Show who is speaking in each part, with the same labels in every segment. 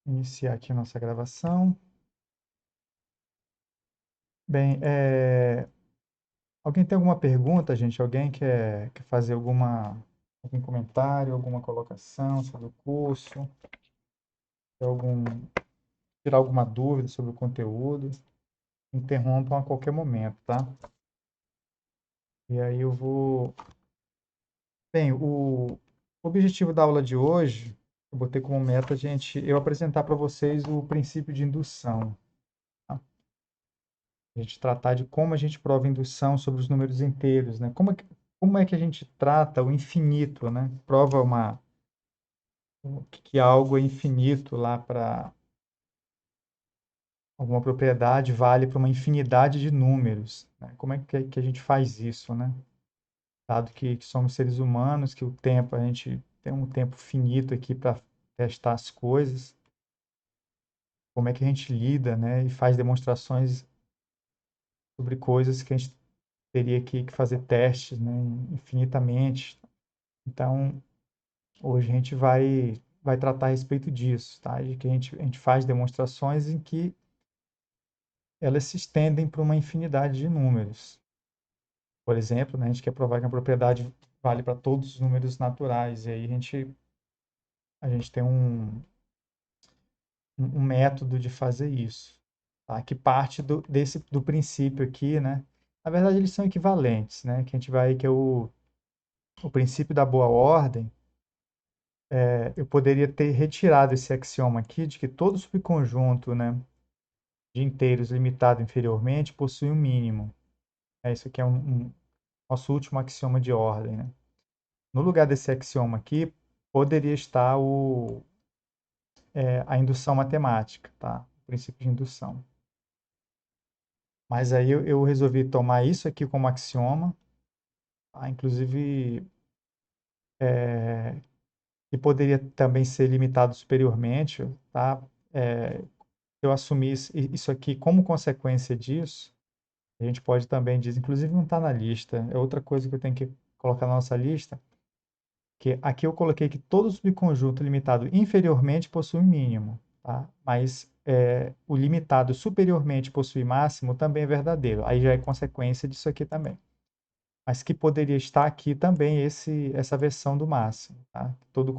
Speaker 1: Iniciar aqui a nossa gravação. Bem, alguém tem alguma pergunta, gente? Alguém quer fazer algum comentário, alguma colocação sobre o curso? Quer tirar alguma dúvida sobre o conteúdo? Interrompam a qualquer momento, tá? E aí eu vou... Bem, o objetivo da aula de hoje, eu botei como meta, gente, eu apresentar para vocês o princípio de indução. Tá? A gente tratar de como a gente prova indução sobre os números inteiros, né? Como é que a gente trata o infinito, né? Prova que algo é infinito lá para alguma propriedade vale para uma infinidade de números, né? Como é que a gente faz isso, né? Dado que somos seres humanos, que o tempo, a gente tem um tempo finito aqui para testar as coisas, como é que a gente lida, né? E faz demonstrações sobre coisas que a gente teria que fazer testes, né? Infinitamente. Então, hoje a gente vai tratar a respeito disso, tá? De que a gente faz demonstrações em que elas se estendem para uma infinidade de números. Por exemplo, né, a gente quer provar que a propriedade vale para todos os números naturais, e aí a gente tem um método de fazer isso, tá? Que parte do princípio aqui, né? Na verdade, eles são equivalentes, né? Que a gente vai, que é o princípio da boa ordem. Eu poderia ter retirado esse axioma aqui de que todo subconjunto, né, de inteiros limitado inferiormente possui um mínimo. Isso aqui é nosso último axioma de ordem, né? No lugar desse axioma aqui, poderia estar a indução matemática, tá? O princípio de indução. Mas aí eu resolvi tomar isso aqui como axioma, tá? Inclusive, que poderia também ser limitado superiormente, tá? Se eu assumir isso aqui como consequência disso, a gente pode também dizer, inclusive não está na lista, é outra coisa que eu tenho que colocar na nossa lista, que aqui eu coloquei que todo subconjunto limitado inferiormente possui mínimo, tá? Mas o limitado superiormente possui máximo também é verdadeiro. Aí já é consequência disso aqui também. Mas que poderia estar aqui também essa versão do máximo, tá? Todo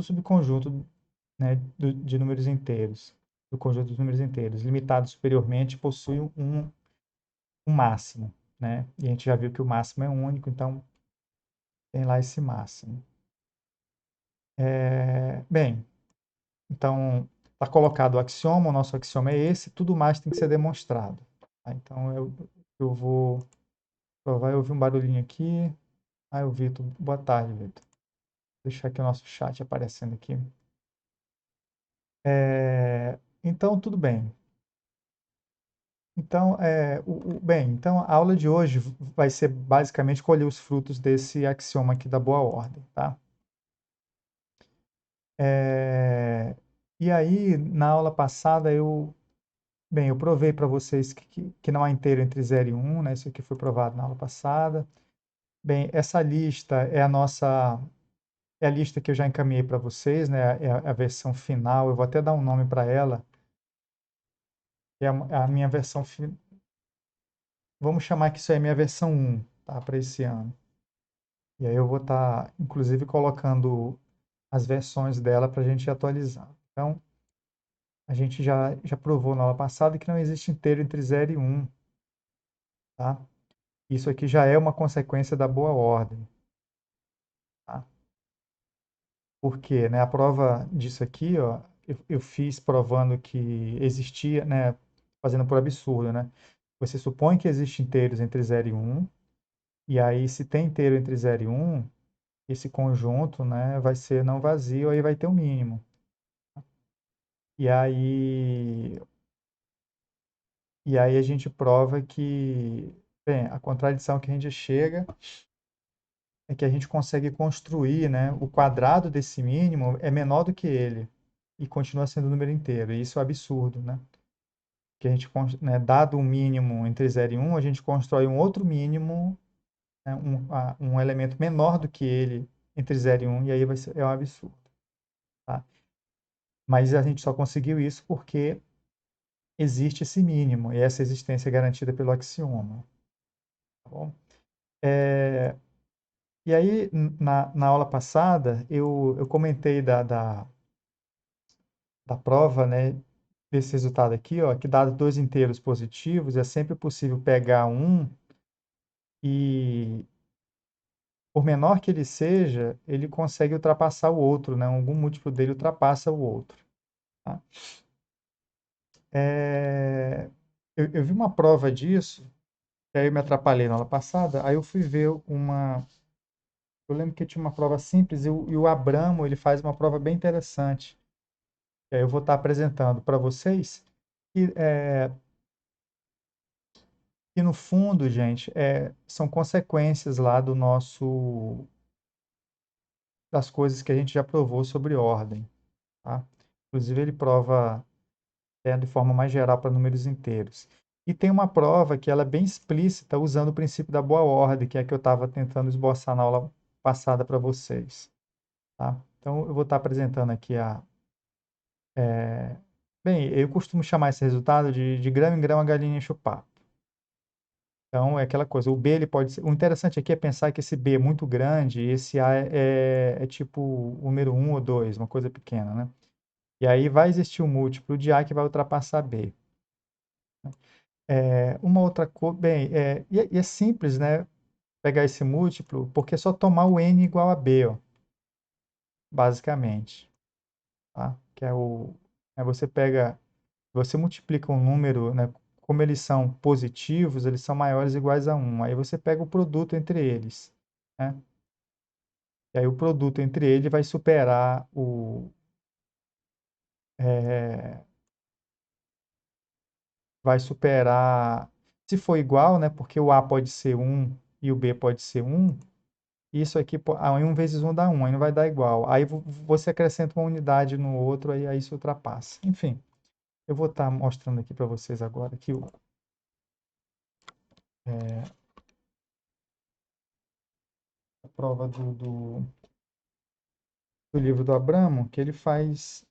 Speaker 1: subconjunto, né, de números inteiros, do conjunto dos números inteiros, limitado superiormente possui um máximo, né? E a gente já viu que o máximo é único, então tem lá esse máximo. Bem, então está colocado o axioma, o nosso axioma é esse, tudo mais tem que ser demonstrado. Tá? Então eu vou provar, eu ouvi um barulhinho aqui. O Vitor, boa tarde, Vitor. Deixar aqui o nosso chat aparecendo aqui. Então, tudo bem. Então, então, a aula de hoje vai ser basicamente colher os frutos desse axioma aqui da boa ordem, tá? E aí, na aula passada, eu provei para vocês que não há inteiro entre 0 e 1, né? Isso aqui foi provado na aula passada. Bem, essa lista é a lista que eu já encaminhei para vocês, né? É a versão final. Eu vou até dar um nome para ela, que é a minha versão. Vamos chamar que isso é a minha versão 1, tá? Para esse ano. E aí eu vou estar, inclusive, colocando as versões dela para a gente atualizar. Então, a gente já provou na aula passada que não existe inteiro entre 0 e 1, tá? Isso aqui já é uma consequência da boa ordem, tá? Por quê, né? A prova disso aqui, ó, eu fiz provando que existia, né? Fazendo por absurdo, né? Você supõe que existem inteiros entre 0 e 1, e aí se tem inteiro entre 0 e 1, esse conjunto, né, vai ser não vazio, aí vai ter o mínimo. E aí, a gente prova que, bem, a contradição que a gente chega é que a gente consegue construir, né, o quadrado desse mínimo é menor do que ele e continua sendo um número inteiro. E isso é absurdo, né? Que a gente, né, dado um mínimo entre 0 e 1, a gente constrói um outro mínimo, né, um elemento menor do que ele entre 0 e 1, e aí é um absurdo, tá? Mas a gente só conseguiu isso porque existe esse mínimo, e essa existência é garantida pelo axioma. Tá bom? É, e aí, na aula passada, eu comentei da prova, né, desse resultado aqui, ó, que dado dois inteiros positivos, é sempre possível pegar um e, por menor que ele seja, ele consegue ultrapassar o outro, né? Algum múltiplo dele ultrapassa o outro. Tá? É, eu vi uma prova disso, que aí eu me atrapalhei na aula passada, aí eu fui ver uma. Eu lembro que tinha uma prova simples e o Abramo ele faz uma prova bem interessante. Que aí eu vou estar apresentando para vocês. E, e no fundo, gente, são consequências lá do nosso das coisas que a gente já provou sobre ordem, tá? Inclusive ele prova de forma mais geral para números inteiros. E tem uma prova que ela é bem explícita usando o princípio da boa ordem, que é a que eu estava tentando esboçar na aula passada para vocês, tá? Então eu vou estar apresentando aqui bem, eu costumo chamar esse resultado de grão em grão a galinha enche o papo. Então, é aquela coisa, o B ele pode ser. O interessante aqui é pensar que esse B é muito grande e esse A é tipo o número um ou 2, uma coisa pequena, né? E aí vai existir um múltiplo de A que vai ultrapassar B. Uma outra coisa, bem, e é simples, né? Pegar esse múltiplo, porque é só tomar o N igual a B, ó, basicamente, tá? Que você pega, você multiplica um número, né? Como eles são positivos, eles são maiores ou iguais a um. Aí você pega o produto entre eles, né? E aí o produto entre eles é, vai superar, se for igual, né? Porque o A pode ser um e o B pode ser um. Isso aqui, aí 1 vezes 1 dá 1, aí não vai dar igual. Aí você acrescenta uma unidade no outro, aí isso ultrapassa. Enfim, eu vou estar mostrando aqui para vocês agora aqui é, a prova do livro do Abramo, que ele faz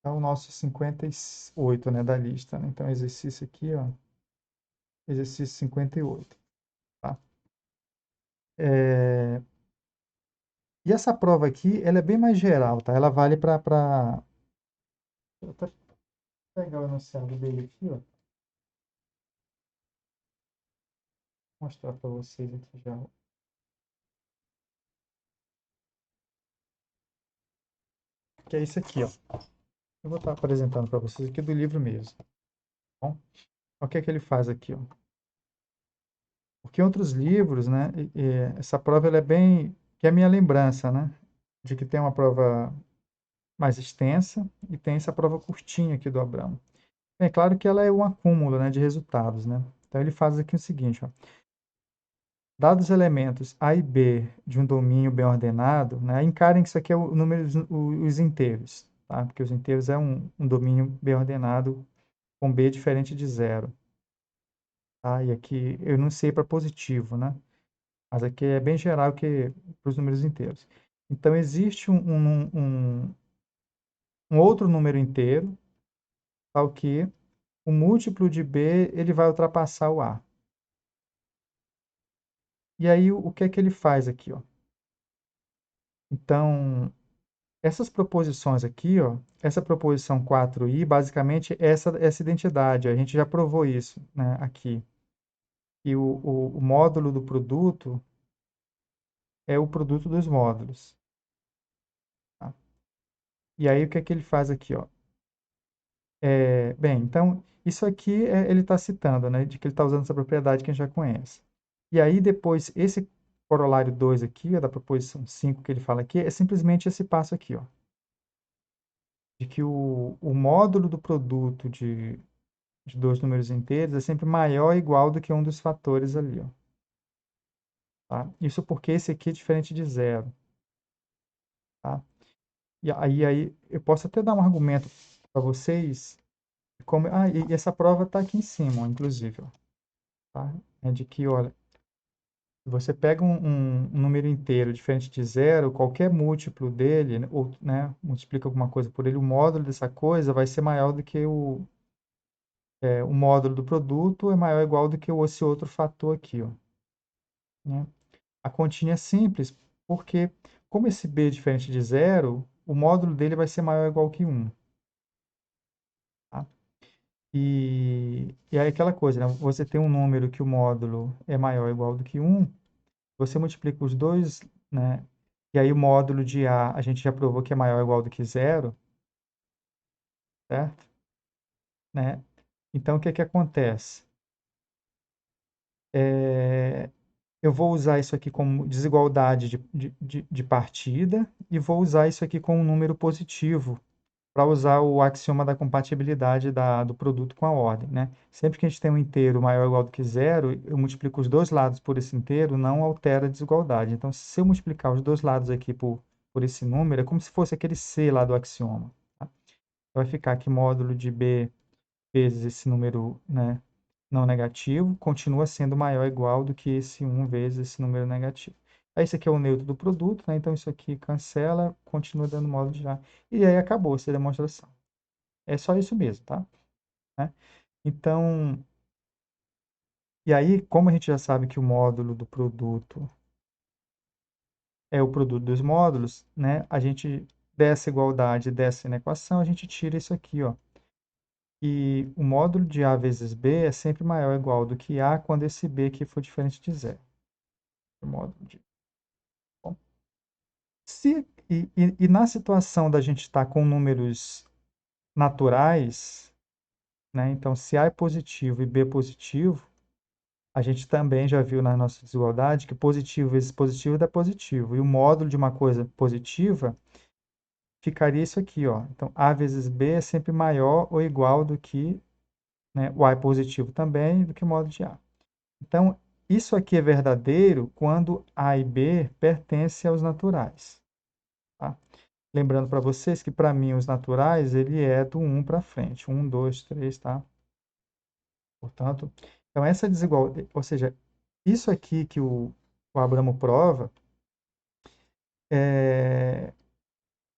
Speaker 1: o nosso 58, né, da lista, né? Então, exercício aqui, ó, exercício 58, tá? É, e essa prova aqui, ela é bem mais geral, tá? Ela vale para... Deixa eu até pegar o enunciado dele aqui, ó, mostrar para vocês aqui já. Que é isso aqui, ó. Eu vou estar apresentando para vocês aqui do livro mesmo, tá bom? O que é que ele faz aqui, ó? Porque em outros livros, né, essa prova ela é bem, que é a minha lembrança, né, de que tem uma prova mais extensa e tem essa prova curtinha aqui do Abramo. É claro que ela é um acúmulo, né, de resultados, né? Então ele faz aqui o seguinte, ó. Dados os elementos A e B de um domínio bem ordenado, né, encarem que isso aqui é o número, os inteiros, tá? Porque os inteiros é um domínio bem ordenado com B diferente de zero. Tá? E aqui eu não sei para positivo, né? Mas aqui é bem geral que para os números inteiros. Então, existe um outro número inteiro, tal que o múltiplo de B ele vai ultrapassar o A. E aí, o que é que ele faz aqui? Ó? Então, essas proposições aqui, ó, essa proposição 4i, basicamente, essa identidade. A gente já provou isso, né, aqui. E o módulo do produto é o produto dos módulos. Tá? E aí, o que é que ele faz aqui? Ó? Bem, então, isso aqui ele está citando, né, de que ele está usando essa propriedade que a gente já conhece. E aí, depois, esse corolário 2 aqui, ó, da proposição 5 que ele fala aqui, é simplesmente esse passo aqui, ó, de que o módulo do produto de dois números inteiros é sempre maior ou igual do que um dos fatores ali, ó, tá? Isso porque esse aqui é diferente de zero, tá? E aí eu posso até dar um argumento para vocês, e essa prova está aqui em cima, ó, inclusive, ó, tá? É de que, olha, Se você pega um número inteiro diferente de zero, qualquer múltiplo dele, né, ou, né, multiplica alguma coisa por ele, o módulo dessa coisa vai ser maior do que o módulo do produto é maior ou igual do que esse outro fator aqui, ó, né? A continha é simples, porque como esse b é diferente de zero, o módulo dele vai ser maior ou igual que 1. Tá? E aí aquela coisa, né? Você tem um número que o módulo é maior ou igual do que 1, você multiplica os dois, né? E aí o módulo de A gente já provou que é maior ou igual do que zero, certo? Né? Então o que que acontece? Eu vou usar isso aqui como desigualdade de partida e vou usar isso aqui como um número positivo para usar o axioma da compatibilidade do produto com a ordem, né? Sempre que a gente tem um inteiro maior ou igual do que zero, eu multiplico os dois lados por esse inteiro, não altera a desigualdade. Então, se eu multiplicar os dois lados aqui por esse número, é como se fosse aquele C lá do axioma. Tá? Vai ficar aqui módulo de B vezes esse número, né, não negativo, continua sendo maior ou igual do que esse 1 vezes esse número negativo. Aí, esse aqui é o neutro do produto, né? Então, isso aqui cancela, continua dando módulo de A. E aí, acabou essa demonstração. É só isso mesmo, tá? Né? Então, e aí, como a gente já sabe que o módulo do produto é o produto dos módulos, né? A gente, dessa igualdade, dessa inequação, a gente tira isso aqui, ó. E o módulo de A vezes B é sempre maior ou igual do que A quando esse B aqui for diferente de zero. O módulo de... Bom, e na situação da gente estar com números naturais, né? Então, se A é positivo e B é positivo, a gente também já viu na nossa desigualdade que positivo vezes positivo dá positivo. E o módulo de uma coisa positiva ficaria isso aqui, ó. Então, A vezes B é sempre maior ou igual do que, né, o A é positivo também, do que o módulo de A. Então, isso aqui é verdadeiro quando A e B pertencem aos naturais. Tá? Lembrando para vocês que, para mim, os naturais, ele é do 1 para frente. 1, 2, 3, tá? Portanto, então essa desigualdade, ou seja, isso aqui que o Abramo prova, é,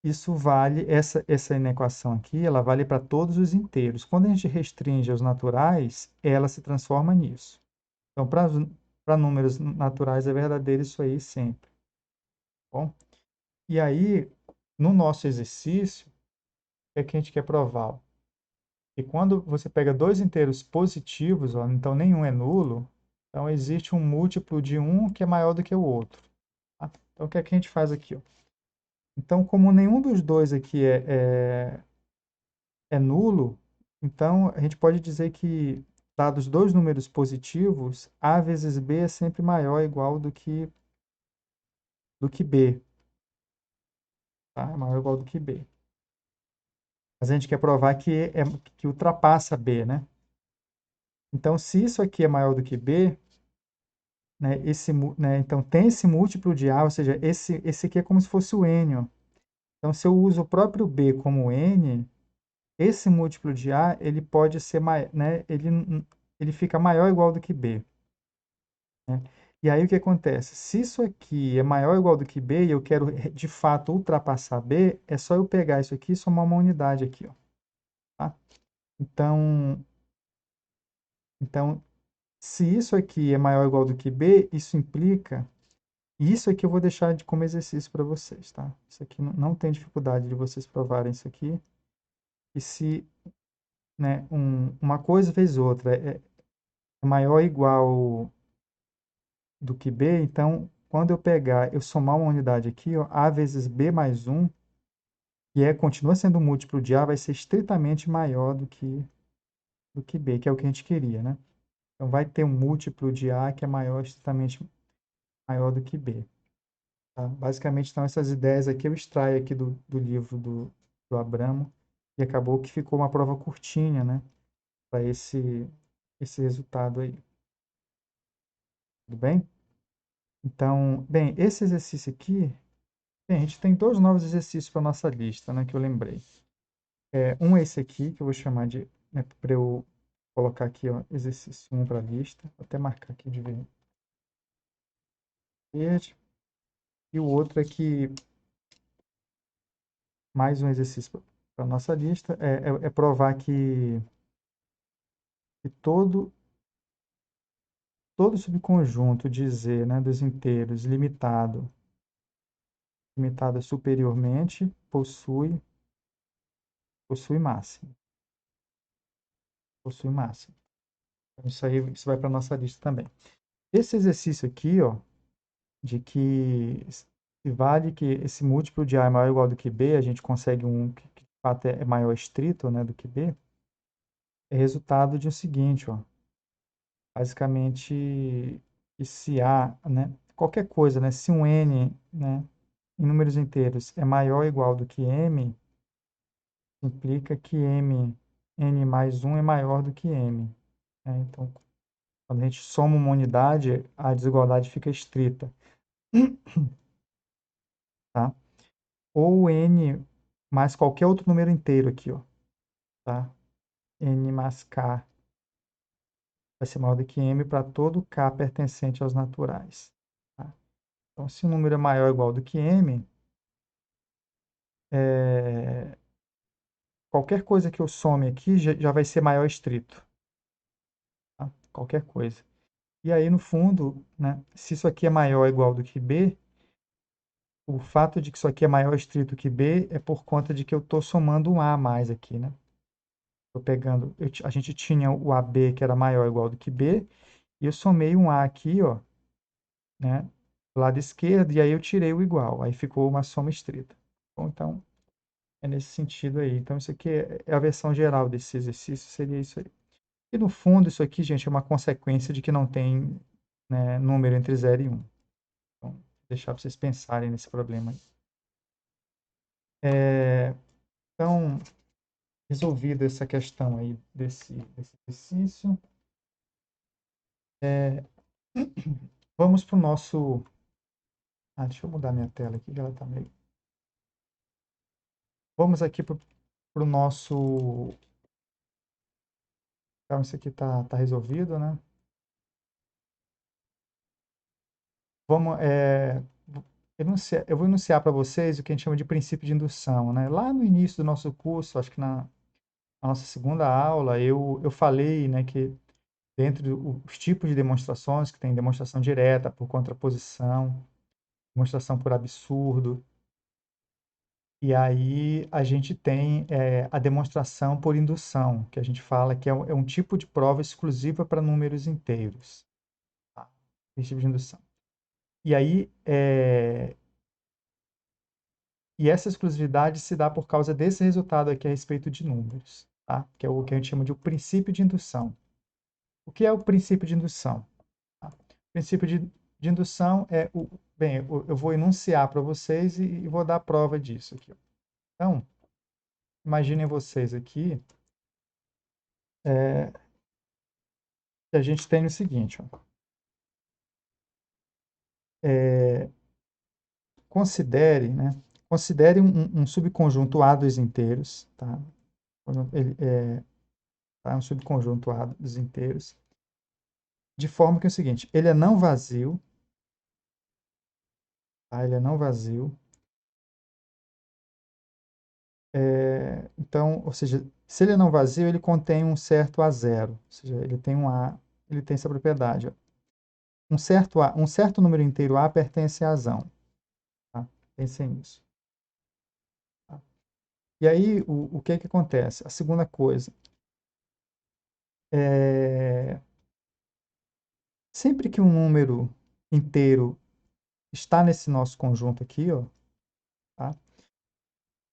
Speaker 1: isso vale, essa inequação aqui, ela vale para todos os inteiros. Quando a gente restringe aos naturais, ela se transforma nisso. Então, para números naturais é verdadeiro isso aí sempre. Bom? E aí, no nosso exercício, o que é que a gente quer provar? Que quando você pega dois inteiros positivos, ó, então nenhum é nulo, então existe um múltiplo de um que é maior do que o outro. Tá? Então, o que é que a gente faz aqui? Ó? Então, como nenhum dos dois aqui é nulo, então a gente pode dizer que, dados dois números positivos, A vezes B é sempre maior ou igual do que B. Tá? É maior ou igual do que B. Mas a gente quer provar que ultrapassa B, né? Então, se isso aqui é maior do que B, né, né, então tem esse múltiplo de A, ou seja, esse aqui é como se fosse o N. Ó. Então, se eu uso o próprio B como N, esse múltiplo de A, ele pode ser, né, ele fica maior ou igual do que B. Né? E aí o que acontece? Se isso aqui é maior ou igual do que B e eu quero de fato ultrapassar B, é só eu pegar isso aqui e somar uma unidade aqui. Ó, tá? Então, se isso aqui é maior ou igual do que B, isso implica... Isso aqui eu vou deixar como exercício para vocês, tá? Isso aqui não tem dificuldade de vocês provarem isso aqui. E se, né, uma coisa vezes outra é maior ou igual do que B, então, quando eu pegar, eu somar uma unidade aqui, ó, A vezes B mais 1, que continua sendo um múltiplo de A, vai ser estritamente maior do que B, que é o que a gente queria, né? Então, vai ter um múltiplo de A que é maior, estritamente maior do que B. Tá? Basicamente, então, essas ideias aqui eu extraio aqui do livro do Abramo, e acabou que ficou uma prova curtinha, né? Para esse resultado aí. Tudo bem? Então, bem, esse exercício aqui, bem, a gente tem dois novos exercícios para nossa lista, né? Que eu lembrei. Um é esse aqui, que eu vou chamar de, né, para eu colocar aqui, ó, exercício 1 para a lista. Vou até marcar aqui de ver. verde. E o outro aqui, mais um exercício para a nossa lista, é provar que todo subconjunto de Z, né, dos inteiros limitado superiormente, possui máximo. Possui máximo. Então, isso vai para a nossa lista também. Esse exercício aqui, ó, de que se vale que esse múltiplo de A é maior ou igual do que B, a gente consegue um que de fato é maior estrito, né, do que B, é resultado de o seguinte, ó, basicamente, que se A, né, qualquer coisa, né, se um N, né, em números inteiros é maior ou igual do que M, implica que N mais 1 é maior do que M, né? Então, quando a gente soma uma unidade, a desigualdade fica estrita, tá? Ou N mais qualquer outro número inteiro aqui, ó, tá? N mais K vai ser maior do que M para todo K pertencente aos naturais, tá? Então, se o número é maior ou igual do que M, qualquer coisa que eu some aqui já vai ser maior estrito, tá? Qualquer coisa. E aí, no fundo, né, se isso aqui é maior ou igual do que B, o fato de que isso aqui é maior estrito que B é por conta de que eu estou somando um A a mais aqui, né? Estou pegando, a gente tinha o AB que era maior ou igual do que B, e eu somei um A aqui, ó, né, do lado esquerdo, e aí eu tirei o igual, aí ficou uma soma estrita. Bom, então, é nesse sentido aí. Então, isso aqui é a versão geral desse exercício, seria isso aí. E no fundo, isso aqui, gente, é uma consequência de que não tem, né, número entre 0 e 1. Então, vou deixar para vocês pensarem nesse problema aí. Então, resolvida essa questão aí desse exercício, vamos para o nosso... deixa eu mudar minha tela aqui, que ela está meio... Vamos aqui para o nosso... Então, isso aqui tá resolvido, né? Vamos, eu vou enunciar para vocês o que a gente chama de princípio de indução, né? Lá no início do nosso curso, acho que na nossa segunda aula, eu falei, né, que dentre os tipos de demonstrações, que tem demonstração direta, por contraposição, demonstração por absurdo, e aí a gente tem a demonstração por indução, que a gente fala que é um tipo de prova exclusiva para números inteiros, tá? Princípio de indução. E aí, e essa exclusividade se dá por causa desse resultado aqui a respeito de números, tá? Que é o que a gente chama de o princípio de indução. O que é o princípio de indução? Tá? O princípio de indução é o... Bem, eu vou enunciar para vocês e vou dar prova disso aqui. Então, imaginem vocês aqui que a gente tem o seguinte, ó, considere, né, considere um subconjunto A dos inteiros, tá? Ele tá? Um subconjunto A dos inteiros, de forma que é o seguinte, ele é não vazio, tá? Ele é não vazio. Então, ou seja, se ele é não vazio, ele contém um certo A zero, ou seja, ele tem um A, ele tem essa propriedade, ó. Um certo número inteiro A pertence a azão, tá? Pensem nisso. Tá? E aí, o que que acontece? A segunda coisa, é, sempre que um número inteiro está nesse nosso conjunto aqui, ó, tá?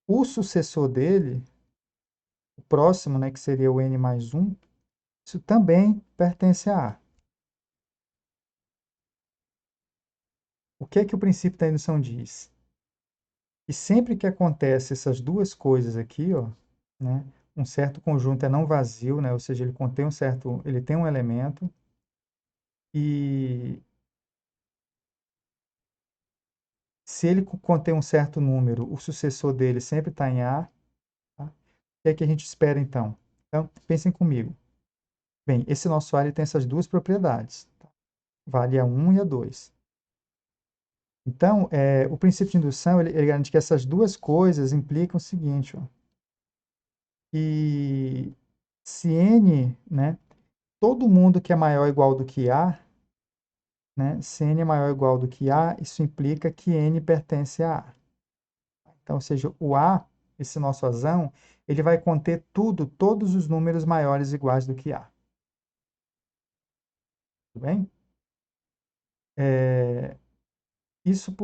Speaker 1: O sucessor dele, o próximo, né, que seria o n mais 1, isso também pertence a A. O que é que o princípio da indução diz? E sempre que acontece essas duas coisas aqui, ó, né, um certo conjunto é não vazio, né, ou seja, ele contém ele tem um elemento, e se ele contém um certo número, o sucessor dele sempre está em A, tá? O que é que a gente espera então? Então, pensem comigo. Bem, esse nosso A ele tem essas duas propriedades, tá? Vale a 1 e a 2. Então, o princípio de indução, ele garante que essas duas coisas implicam o seguinte, ó, que se N, né, todo mundo que é maior ou igual do que A, né, se N é maior ou igual do que A, isso implica que N pertence a A. Então, ou seja, o A, esse nosso Azão, ele vai conter todos os números maiores ou iguais do que A. Tudo bem? Isso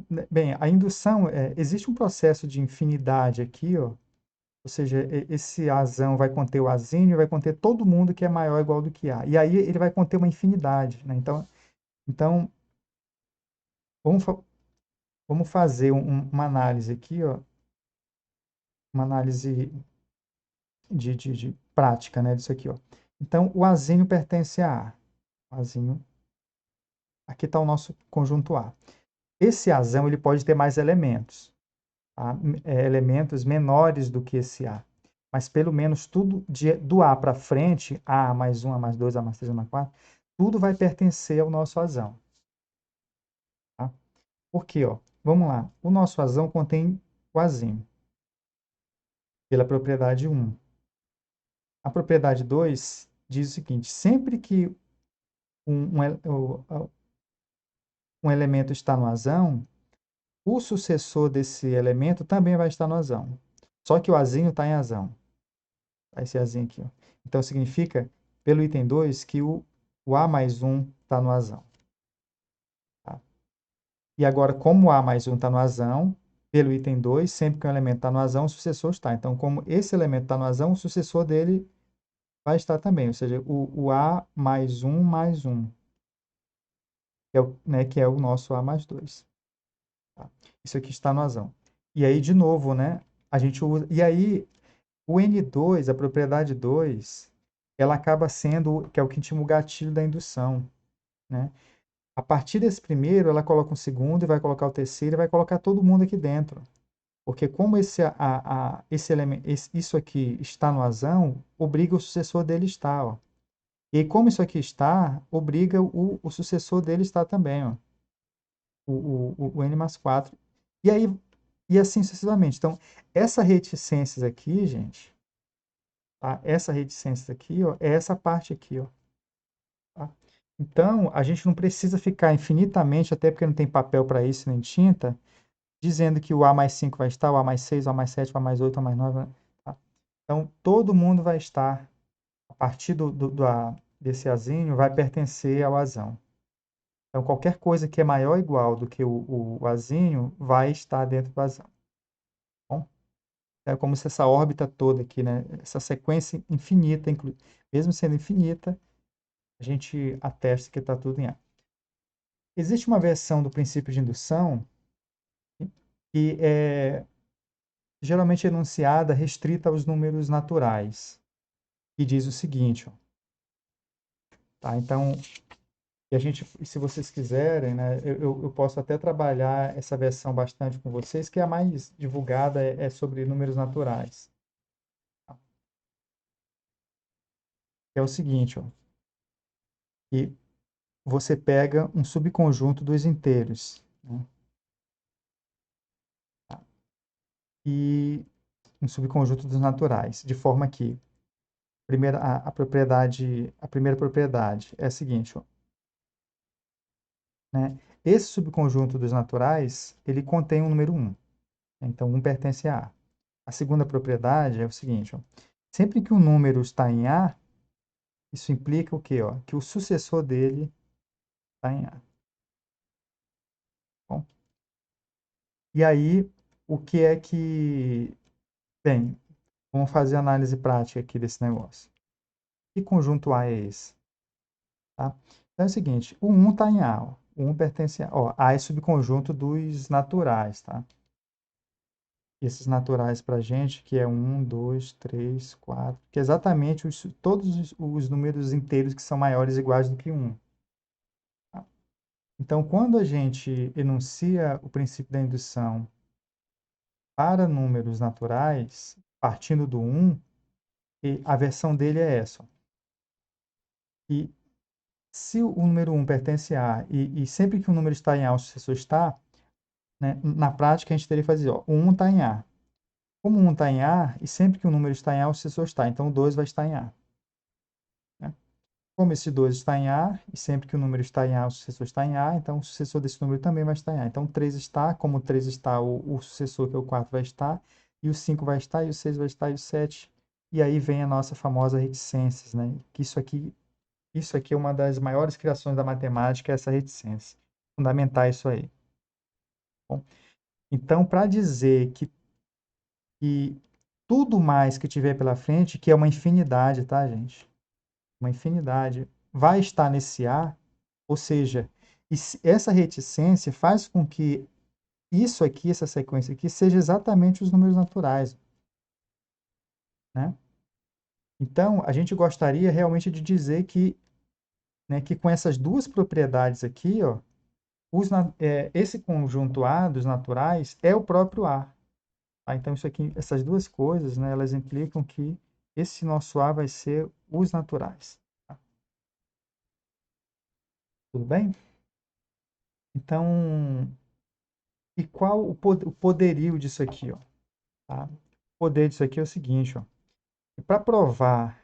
Speaker 1: né, bem, a indução, existe um processo de infinidade aqui, ó, ou seja, esse Azão vai conter o Azinho e vai conter todo mundo que é maior ou igual do que A. E aí ele vai conter uma infinidade, né? Então vamos, vamos fazer uma análise aqui, ó, uma análise de prática, né, disso aqui, ó. Então, o Azinho pertence a A. O Azinho, aqui está o nosso conjunto A. Esse Azão ele pode ter mais elementos, tá? Elementos menores do que esse A. Mas pelo menos tudo do A para frente, A mais 1, A mais 2, A mais 3, A mais 4, tudo vai pertencer ao nosso Azão. Tá? Por quê? Ó? Vamos lá. O nosso Azão contém o Azinho, pela propriedade 1. A propriedade 2 diz o seguinte: sempre que um elemento está no Azão, o sucessor desse elemento também vai estar no Azão. Só que o Azinho está em Azão. Esse Azinho aqui. Ó. Então, significa, pelo item 2, que o A mais 1 está no Azão. Tá? E agora, como o A mais 1 está no Azão, pelo item 2, sempre que um elemento está no Azão, o sucessor está. Então, como esse elemento está no Azão, o sucessor dele vai estar também. Ou seja, o A mais 1, que é o nosso A mais 2. Tá? Isso aqui está no Azão. E aí, de novo, né? A gente usa. E aí, o N2, a propriedade 2, ela acaba sendo, que é o que tinha o gatilho da indução, né? A partir desse primeiro, ela coloca um segundo e vai colocar o terceiro e vai colocar todo mundo aqui dentro. Porque como esse elemento, isso aqui está no Azão, obriga o sucessor dele a estar, ó. E aí, como isso aqui está, obriga o sucessor dele a estar também, ó. O N mais 4. E aí, e assim sucessivamente. Então, essa reticências aqui, gente, tá? Essa reticência aqui, ó, é essa parte aqui, ó. Tá? Então, a gente não precisa ficar infinitamente, até porque não tem papel para isso, nem tinta, dizendo que o A mais 5 vai estar, o A mais 6, o A mais 7, o A mais 8, o A mais 9. Tá? Então, todo mundo vai estar, a partir desse Azinho, vai pertencer ao Azão. Então, qualquer coisa que é maior ou igual do que o Azinho vai estar dentro do Azão. Tá bom? É como se essa órbita toda aqui, né, essa sequência infinita, mesmo sendo infinita, a gente atesta que está tudo em A. Existe uma versão do princípio de indução que é geralmente enunciada restrita aos números naturais, que diz o seguinte, ó, tá? Então, se vocês quiserem, né, eu posso até trabalhar essa versão bastante com vocês, que é a mais divulgada, é sobre números naturais. Tá? É o seguinte, ó, que você pega um subconjunto dos inteiros, né, e um subconjunto dos naturais, de forma que a primeira propriedade é a seguinte, ó, né? Esse subconjunto dos naturais, ele contém o número 1. Então, 1 pertence a A. A segunda propriedade é o seguinte, ó, sempre que um número está em A, isso implica o quê? Ó? Que o sucessor dele está em A. Bom, e aí, o que é que... Bem, vamos fazer a análise prática aqui desse negócio. Que conjunto A é esse? Tá? Então é o seguinte, o 1 está em A. Ó. O 1 pertence a... Ó, A é subconjunto dos naturais, tá? Esses naturais para a gente, que é 1, 2, 3, 4, que é exatamente todos os números inteiros que são maiores ou iguais do que 1. Tá? Então, quando a gente enuncia o princípio da indução para números naturais, partindo do 1, a versão dele é essa. E se o número 1 pertence a A, e sempre que o número está em A, o sucessor está, né? Na prática, a gente teria que fazer, ó, o 1 está em A. Como o 1 está em A, e sempre que o número está em A, o sucessor está. Então, o 2 vai estar em A. Né? Como esse 2 está em A, e sempre que o número está em A, o sucessor está em A, então o sucessor desse número também vai estar em A. Então, o 3 está, como o 3 está, o sucessor, que é o 4, vai estar, e o 5 vai estar, e o 6 vai estar, e o 7. E aí vem a nossa famosa reticências, né? Que isso aqui é uma das maiores criações da matemática, essa reticência. Fundamentar isso aí. Bom, então, para dizer que tudo mais que tiver pela frente, que é uma infinidade, tá, gente? Uma infinidade, vai estar nesse A, ou seja, essa reticência faz com que isso aqui, essa sequência aqui, seja exatamente os números naturais, né? Então, a gente gostaria realmente de dizer que, né, que com essas duas propriedades aqui, ó, esse conjunto A dos naturais é o próprio A. Tá? Então, isso aqui, essas duas coisas, né, elas implicam que esse nosso A vai ser os naturais. Tá? Tudo bem? Então, e qual o poderio disso aqui? Ó, tá? O poder disso aqui é o seguinte, ó, para provar,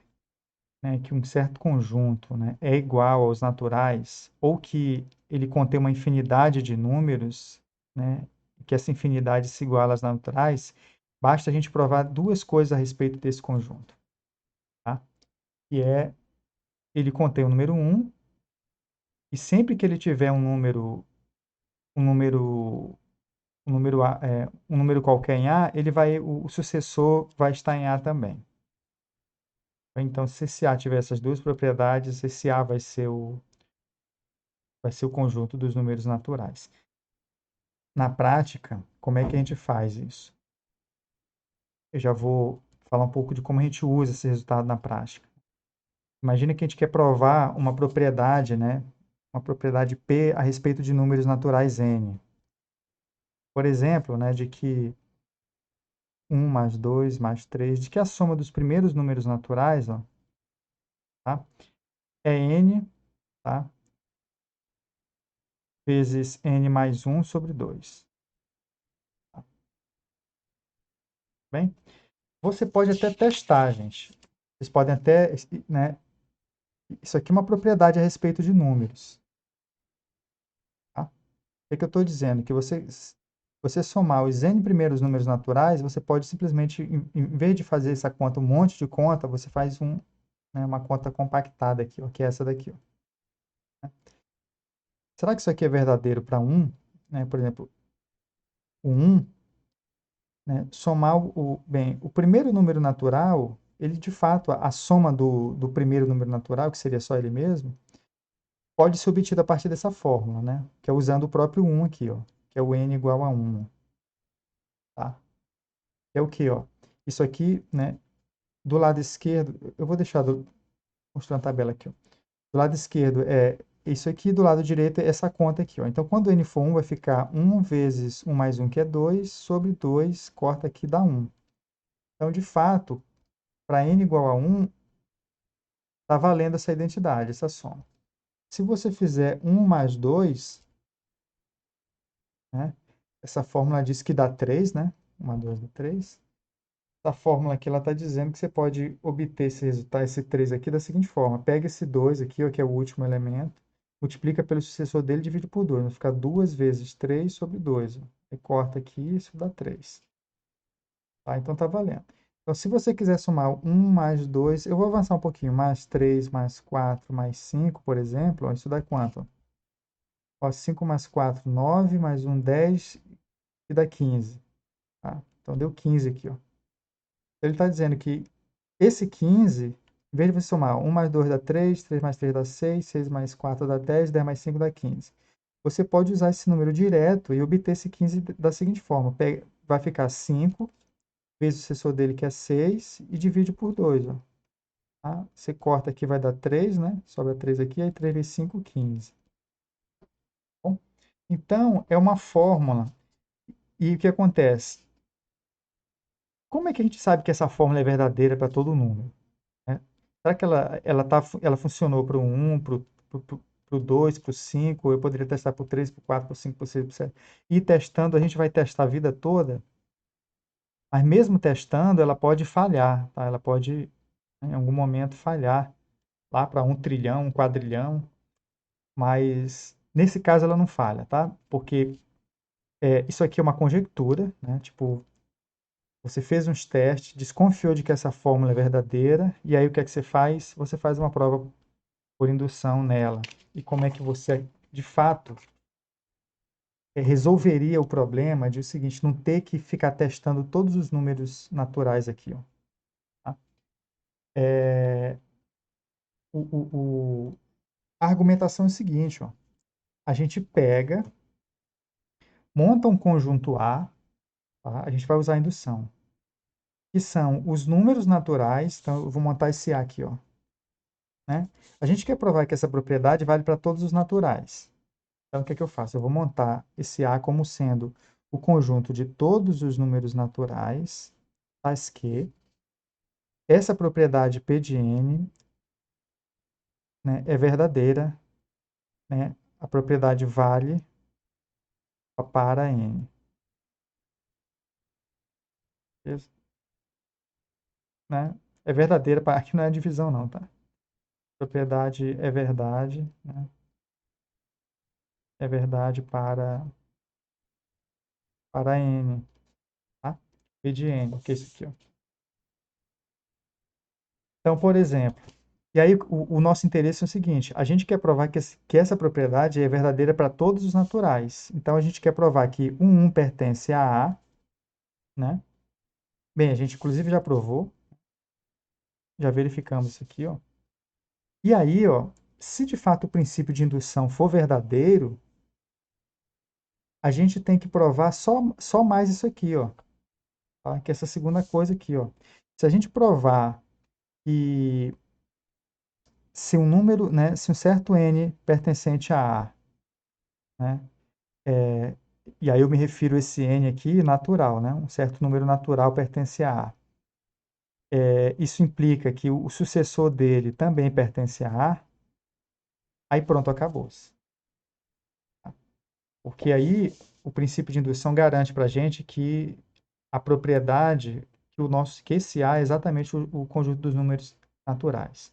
Speaker 1: né, que um certo conjunto, né, é igual aos naturais, ou que ele contém uma infinidade de números, né, que essa infinidade se iguala às naturais, basta a gente provar duas coisas a respeito desse conjunto. Tá? Que é, ele contém o número 1, e sempre que ele tiver um número, um número qualquer em A, o sucessor vai estar em A também. Então, se esse A tiver essas duas propriedades, esse A vai ser o conjunto dos números naturais. Na prática, como é que a gente faz isso? Eu já vou falar um pouco de como a gente usa esse resultado na prática. Imagina que a gente quer provar uma propriedade, né? Uma propriedade P a respeito de números naturais N. Por exemplo, né, de que 1 mais 2 mais 3, de que a soma dos primeiros números naturais, ó, tá? É N, tá? Vezes N mais 1 sobre 2. Tá bem? Você pode até testar, gente. Vocês podem até, né? Isso aqui é uma propriedade a respeito de números. Tá? O que eu estou dizendo? Que você somar os n primeiros números naturais, você pode simplesmente, em vez de fazer essa conta, um monte de conta, você faz né, uma conta compactada aqui, ó, que é essa daqui. Ó. Será que isso aqui é verdadeiro para 1? Né? Por exemplo, o 1, né, somar bem, o primeiro número natural, ele de fato, a soma do primeiro número natural, que seria só ele mesmo, pode ser obtida a partir dessa fórmula, né? Que é usando o próprio 1 aqui, ó, que é o n igual a 1. Tá? É o que, ó? Isso aqui, né? Do lado esquerdo, eu vou deixar mostrar a tabela aqui, ó. Do lado esquerdo é isso aqui, do lado direito é essa conta aqui, ó. Então, quando n for 1, vai ficar 1 vezes 1 mais 1, que é 2, sobre 2, corta aqui, dá 1. Então, de fato, para n igual a 1, está valendo essa identidade, essa soma. Se você fizer 1 mais 2, né? Essa fórmula diz que dá 3, né? 1 mais 2 dá 3. Essa fórmula aqui, ela está dizendo que você pode obter esse resultado, esse 3 aqui, da seguinte forma. Pega esse 2 aqui, ó, que é o último elemento, multiplica pelo sucessor dele e divide por 2. Vai ficar 2 vezes 3 sobre 2. Ó. Aí corta aqui, isso dá 3. Tá? Então, tá valendo. Então, se você quiser somar 1 mais 2, eu vou avançar um pouquinho. Mais 3, mais 4, mais 5, por exemplo. Ó, isso dá quanto? Ó, 5 mais 4, 9, mais 1, 10, e dá 15. Tá? Então, deu 15 aqui. Ó. Ele está dizendo que esse 15, em vez de você somar 1 mais 2 dá 3, 3 mais 3 dá 6, 6 mais 4 dá 10, 10 mais 5 dá 15. Você pode usar esse número direto e obter esse 15 da seguinte forma. Vai ficar 5 vezes o sucessor dele, que é 6, e divide por 2. Ó. Tá? Você corta aqui, vai dar 3, né? Sobra 3 aqui, aí 3 vezes 5, 15. Bom, então, é uma fórmula. E o que acontece? Como é que a gente sabe que essa fórmula é verdadeira para todo número? Né? Será que ela funcionou para o 1, o 2, para o 5, eu poderia testar para o 3, para o 4, para o 5, para o 6, para o 7. E testando, a gente vai testar a vida toda, mas mesmo testando, ela pode falhar, tá? Ela pode, em algum momento, falhar lá para 1 trilhão, 1 quadrilhão, mas nesse caso ela não falha, tá? Porque isso aqui é uma conjectura, né? Tipo, você fez uns testes, desconfiou de que essa fórmula é verdadeira, e aí o que é que você faz? Você faz uma prova por indução nela. E como é que você, de fato, resolveria o problema de o seguinte, não ter que ficar testando todos os números naturais aqui, ó, tá? O, a argumentação é o seguinte, ó, a gente pega, monta um conjunto A, tá? A gente vai usar a indução, que são os números naturais, então eu vou montar esse A aqui, ó, né? A gente quer provar que essa propriedade vale para todos os naturais. Então, o que é que eu faço? Eu vou montar esse A como sendo o conjunto de todos os números naturais, tais que essa propriedade P de n, né, é verdadeira, né? A propriedade vale para n. Beleza? Né? É verdadeira, aqui não é divisão não, tá? Propriedade é verdade, né? É verdade para n, tá? P de n, que é isso aqui, ó. Então, por exemplo, e aí o nosso interesse é o seguinte, a gente quer provar que essa propriedade é verdadeira para todos os naturais. Então, a gente quer provar que o 1 pertence a A, né? Bem, a gente inclusive já provou, já verificamos isso aqui, ó. E aí, ó, se de fato o princípio de indução for verdadeiro, a gente tem que provar só mais isso aqui, ó, tá? Que é essa segunda coisa aqui, ó. Se a gente provar que se um número, né, se um certo n pertencente a A, né, e aí eu me refiro a esse n aqui natural, né, um certo número natural pertence a A. Isso implica que o sucessor dele também pertence a A, aí pronto, acabou-se. Porque aí o princípio de indução garante para a gente que a propriedade, que esse A é exatamente o conjunto dos números naturais.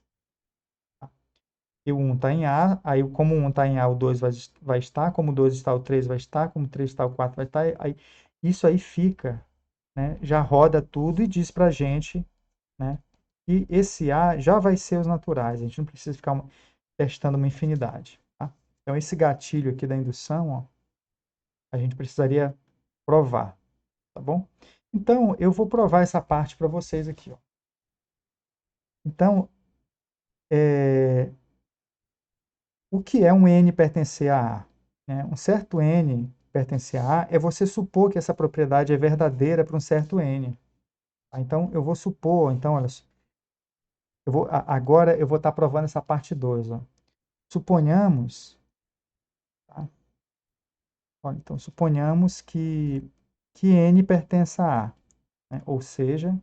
Speaker 1: Tá? E o 1 está em A, aí como o 1 está em A, o 2 vai estar, como o 2 está, o 3 vai estar, como o 3 está, o 4 vai estar, aí, isso aí fica, né, já roda tudo e diz para a gente, né, que esse A já vai ser os naturais, a gente não precisa ficar testando uma infinidade. Tá? Então, esse gatilho aqui da indução, ó, a gente precisaria provar, tá bom? Então, eu vou provar essa parte para vocês aqui, ó. Então, o que é um n pertencer a A? Né? Um certo n pertencer a A é você supor que essa propriedade é verdadeira para um certo n. Tá? Então, eu vou supor, então, olha só, agora eu vou estar provando essa parte 2. Ó. Suponhamos, tá? Olha, então, suponhamos que n pertença a A, né? Ou seja,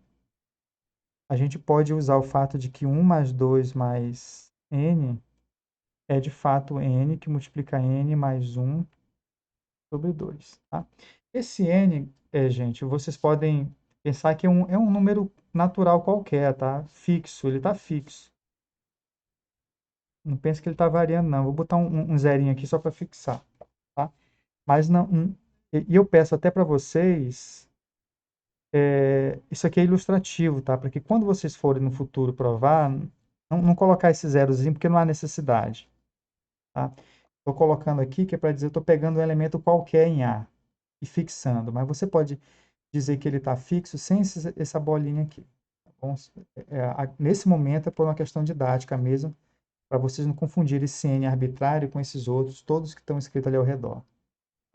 Speaker 1: a gente pode usar o fato de que 1 mais 2 mais n é de fato n que multiplica n mais 1 sobre 2. Tá? Esse n, gente, vocês podem pensar que é um número natural qualquer, tá? Fixo, ele está fixo. Não pense que ele está variando, não. Vou botar um zerinho aqui só para fixar. Tá? Mas não. E eu peço até para vocês. Isso aqui é ilustrativo, tá? Para que quando vocês forem no futuro provar, não colocar esse zerozinho, porque não há necessidade. Tá? Estou colocando aqui que é para dizer, estou pegando um elemento qualquer em A e fixando, mas você pode dizer que ele está fixo sem essa bolinha aqui. Tá bom? Nesse momento é por uma questão didática mesmo, para vocês não confundirem esse N arbitrário com esses outros, todos que estão escritos ali ao redor.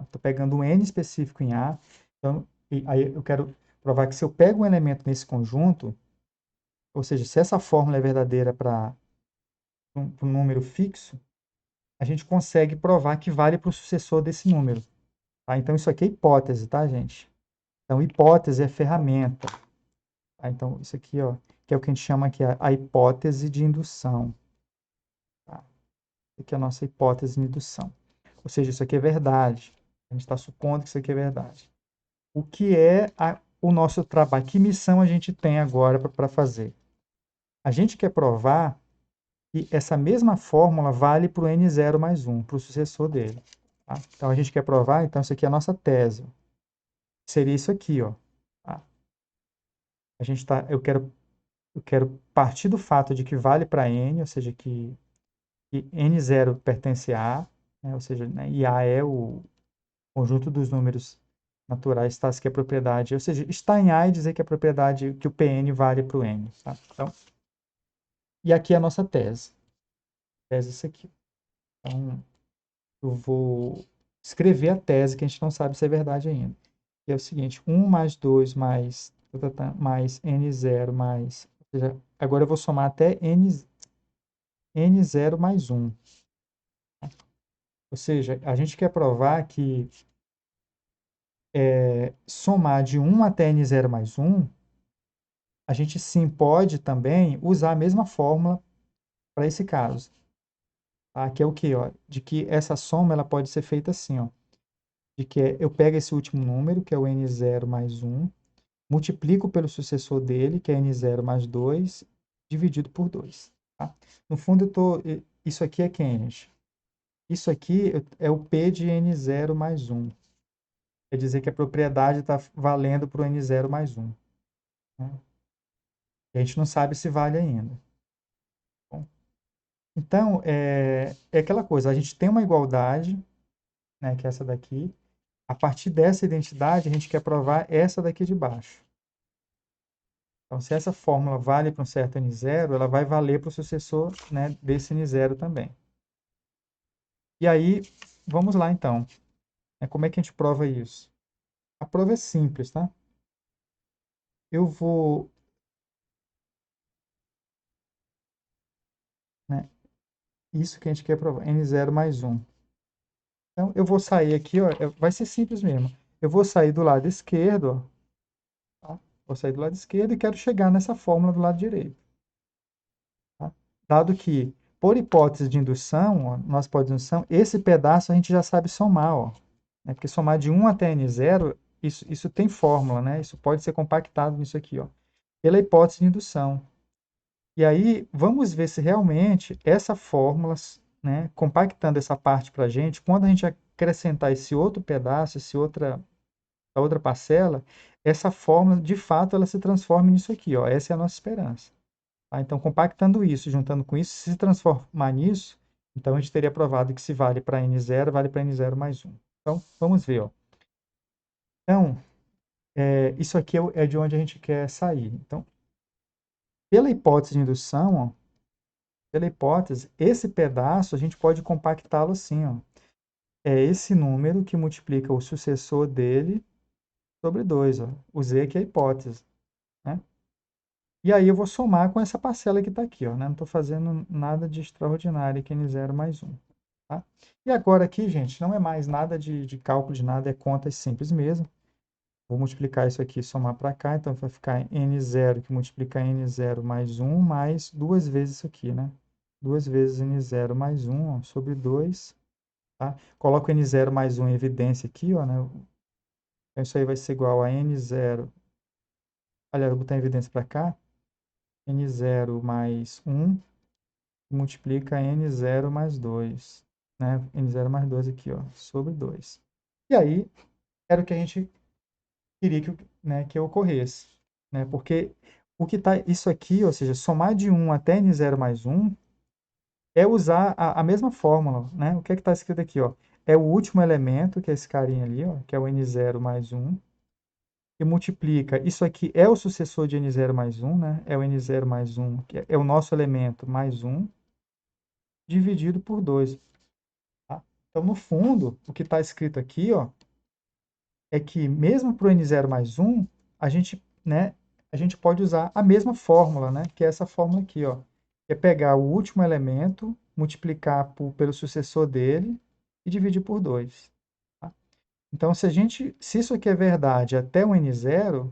Speaker 1: Estou pegando um N específico em A, então, aí eu quero provar que se eu pego um elemento nesse conjunto, ou seja, se essa fórmula é verdadeira para um número fixo, a gente consegue provar que vale para o sucessor desse número. Tá? Então, isso aqui é hipótese, tá, gente? Então, hipótese é ferramenta. Tá? Então, isso aqui, ó, que é o que a gente chama aqui a hipótese de indução. Tá? Aqui é a nossa hipótese de indução. Ou seja, isso aqui é verdade. A gente está supondo que isso aqui é verdade. O que é o nosso trabalho? Que missão a gente tem agora para fazer? A gente quer provar que essa mesma fórmula vale para o n0 mais 1, para o sucessor dele. Tá? Então, a gente quer provar, então, isso aqui é a nossa tese. Seria isso aqui, ó. Tá? Eu quero partir do fato de que vale para n, ou seja, que n0 pertence a A, né? Ou seja, né, e A é o conjunto dos números naturais, tais que a propriedade, ou seja, está em A e dizer que a propriedade, que o Pn vale para o n. Tá? Então, e aqui é a nossa tese. Tese é isso aqui. Então, eu vou escrever a tese, que a gente não sabe se é verdade ainda. Que é o seguinte, 1 mais 2 mais, mais n0 mais... Ou seja, agora eu vou somar até n0 mais 1. Ou seja, a gente quer provar que somar de 1 até n0 mais 1, a gente sim pode também usar a mesma fórmula para esse caso. Tá? Que é o quê? Ó? De que essa soma ela pode ser feita assim, ó. De que eu pego esse último número, que é o n0 mais 1, multiplico pelo sucessor dele, que é n0 mais 2, dividido por 2. Tá? No fundo, isso aqui é quem, gente? Isso aqui é o P de n0 mais 1. Quer dizer que a propriedade está valendo para o n0 mais 1. Né? A gente não sabe se vale ainda. Bom, então, é aquela coisa, a gente tem uma igualdade, né, que é essa daqui. A partir dessa identidade, a gente quer provar essa daqui de baixo. Então, se essa fórmula vale para um certo n0, ela vai valer para o sucessor, né, desse n0 também. E aí, vamos lá então. Como é que a gente prova isso? A prova é simples, tá? Eu vou... Né, isso que a gente quer provar, n0 mais 1. Então, eu vou sair aqui, ó, vai ser simples mesmo. Eu vou sair do lado esquerdo, ó, tá? Vou sair do lado esquerdo e quero chegar nessa fórmula do lado direito. Tá? Dado que, por hipótese de indução, ó, nossa hipótese de indução, esse pedaço a gente já sabe somar, ó, né? Porque somar de 1 até n0, isso tem fórmula, né? Isso pode ser compactado nisso aqui, ó, pela hipótese de indução. E aí, vamos ver se realmente essa fórmula, né, compactando essa parte para a gente, quando a gente acrescentar esse outro pedaço, a outra parcela, essa fórmula, de fato, ela se transforma nisso aqui, ó. Essa é a nossa esperança. Tá? Então, compactando isso, juntando com isso, se transformar nisso, então a gente teria provado que se vale para n0, vale para n0 mais 1. Então, vamos ver, ó. Então, isso aqui é de onde a gente quer sair. Então, pela hipótese de indução, ó, pela hipótese, esse pedaço a gente pode compactá-lo assim, ó. É esse número que multiplica o sucessor dele sobre 2, ó. O z que é a hipótese, né? E aí eu vou somar com essa parcela que está aqui, ó, né? Não estou fazendo nada de extraordinário aqui, n0 mais 1. Tá? E agora aqui, gente, não é mais nada de cálculo de nada, é contas simples mesmo. Vou multiplicar isso aqui e somar para cá, então vai ficar n0 que multiplica n0 mais 1, mais duas vezes isso aqui, né? 2 vezes n0 mais 1, ó, sobre 2. Tá? Coloco n0 mais 1 em evidência aqui, ó, né? Então isso aí vai ser igual a n0. Aliás, eu vou botar em evidência para cá. n0 mais 1 multiplica n0 mais 2. Né? n0 mais 2 aqui, ó, sobre 2. E aí, era o que a gente queria né, que ocorresse. Né? Porque o que está isso aqui, ou seja, somar de 1 até n0 mais 1, é usar a mesma fórmula. Né? O que é que está escrito aqui? Ó? É o último elemento, que é esse carinha ali, ó, que é o n0 mais 1, que multiplica, isso aqui é o sucessor de n0 mais 1, né? É o n0 mais 1, que é o nosso elemento mais 1, dividido por 2. Tá? Então, no fundo, o que está escrito aqui, ó, é que mesmo para o n0 mais 1, né, a gente pode usar a mesma fórmula, né, que é essa fórmula aqui, ó, que é pegar o último elemento, multiplicar pelo sucessor dele e dividir por 2. Tá? Então, se isso aqui é verdade até o n0,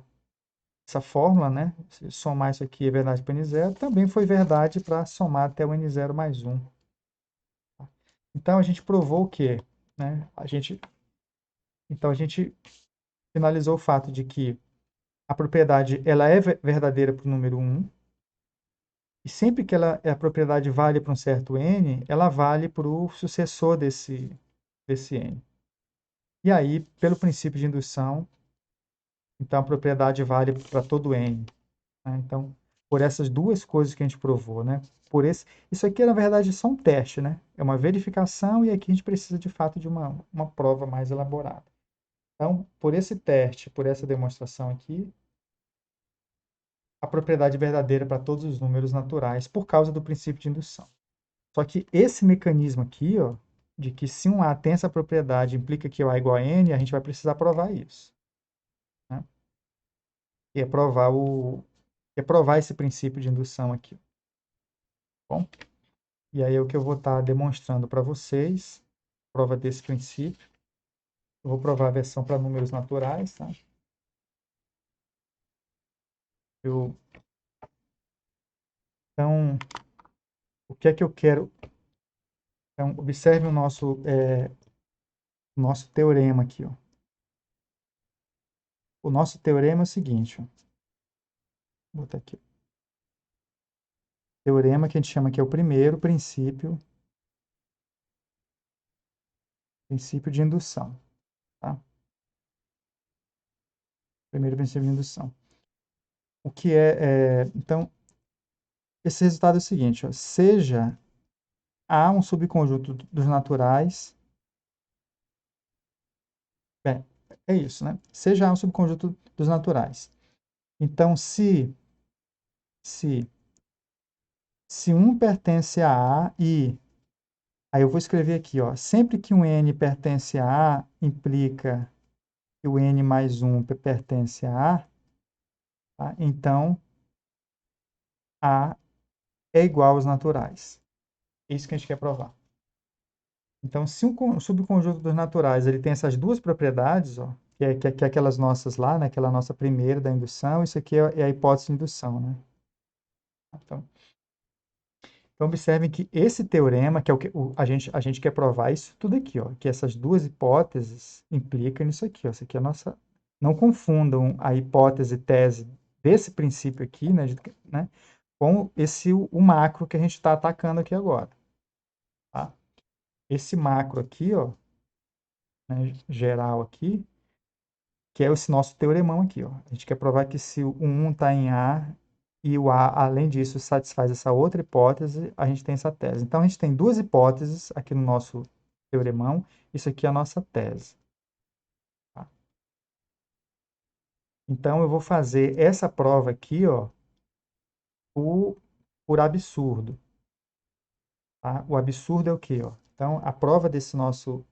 Speaker 1: essa fórmula, né, se somar isso aqui é verdade para o n0, também foi verdade para somar até o n0 mais 1. Então, a gente provou o quê? Né? Então, a gente finalizou o fato de que a propriedade ela é verdadeira para o número 1, e sempre que a propriedade vale para um certo n, ela vale para o sucessor desse n. E aí, pelo princípio de indução, então a propriedade vale para todo n. Né? Então, por essas duas coisas que a gente provou, né? Isso aqui, na verdade, é só um teste, né? É uma verificação e aqui a gente precisa, de fato, de uma prova mais elaborada. Então, por esse teste, por essa demonstração aqui, a propriedade é verdadeira para todos os números naturais por causa do princípio de indução. Só que esse mecanismo aqui, ó, de que se um A tem essa propriedade, implica que o A é igual a N, a gente vai precisar provar isso. Né? E é provar esse princípio de indução aqui. Bom? E aí é o que eu vou estar demonstrando para vocês, prova desse princípio. Eu vou provar a versão para números naturais, tá? Então, o que é que eu quero? Então, observe o nosso teorema aqui, ó. O nosso teorema é o seguinte, ó. Vou botar aqui. Teorema que a gente chama que é o primeiro princípio de indução, tá? Primeiro princípio de indução. O que então, esse resultado é o seguinte, ó, seja A um subconjunto dos naturais, bem, é isso, né? Seja A um subconjunto dos naturais. Então, se, se um pertence a A e, aí eu vou escrever aqui, ó, sempre que um N pertence a A, implica que o N mais 1 pertence a A, tá? Então, A é igual aos naturais. É isso que a gente quer provar. Então, se um subconjunto dos naturais ele tem essas duas propriedades, ó, que é aquelas nossas lá, né, aquela nossa primeira da indução, isso aqui é a hipótese de indução, né? Então, observem que esse teorema, que é o que a gente quer provar isso tudo aqui, ó, que essas duas hipóteses implicam nisso aqui, ó, isso aqui é a nossa... Não confundam a hipótese tese desse princípio aqui, né, com o macro que a gente está atacando aqui agora, tá? Esse macro aqui, ó, né, geral aqui, que é esse nosso teoremão aqui, ó. A gente quer provar que se o 1 está em A e o A, além disso, satisfaz essa outra hipótese, a gente tem essa tese. Então, a gente tem duas hipóteses aqui no nosso teoremão. Isso aqui é a nossa tese. Tá? Então, eu vou fazer essa prova aqui, ó, por absurdo. Tá? O absurdo é o quê? Ó? Então, a prova desse nosso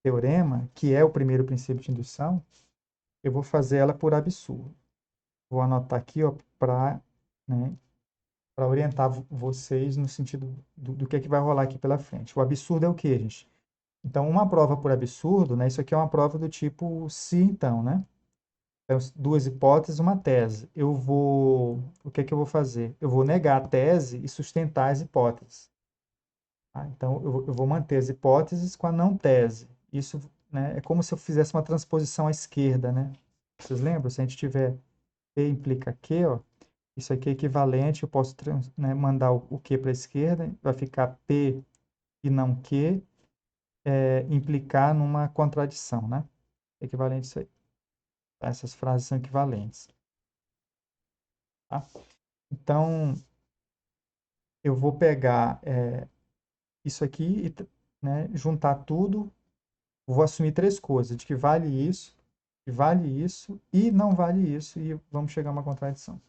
Speaker 1: teorema, que é o primeiro princípio de indução, eu vou fazer ela por absurdo. Vou anotar aqui, ó, para, né, para orientar vocês no sentido do que é que vai rolar aqui pela frente. O absurdo é o quê, gente? Então, uma prova por absurdo, né? Isso aqui é uma prova do tipo se então, né? Então, duas hipóteses, uma tese. O que é que eu vou fazer? Eu vou negar a tese e sustentar as hipóteses. Tá? Então, eu vou manter as hipóteses com a não tese. Isso, né, é como se eu fizesse uma transposição à esquerda, né? Vocês lembram? Se a gente tiver P implica Q, ó, isso aqui é equivalente, eu posso, né, mandar o Q para a esquerda, vai ficar P e não Q, implicar numa contradição, né? Equivalente isso aí. Essas frases são equivalentes. Tá? Então, eu vou pegar isso aqui e, né, juntar tudo, vou assumir três coisas, de que vale isso e não vale isso, e vamos chegar a uma contradição.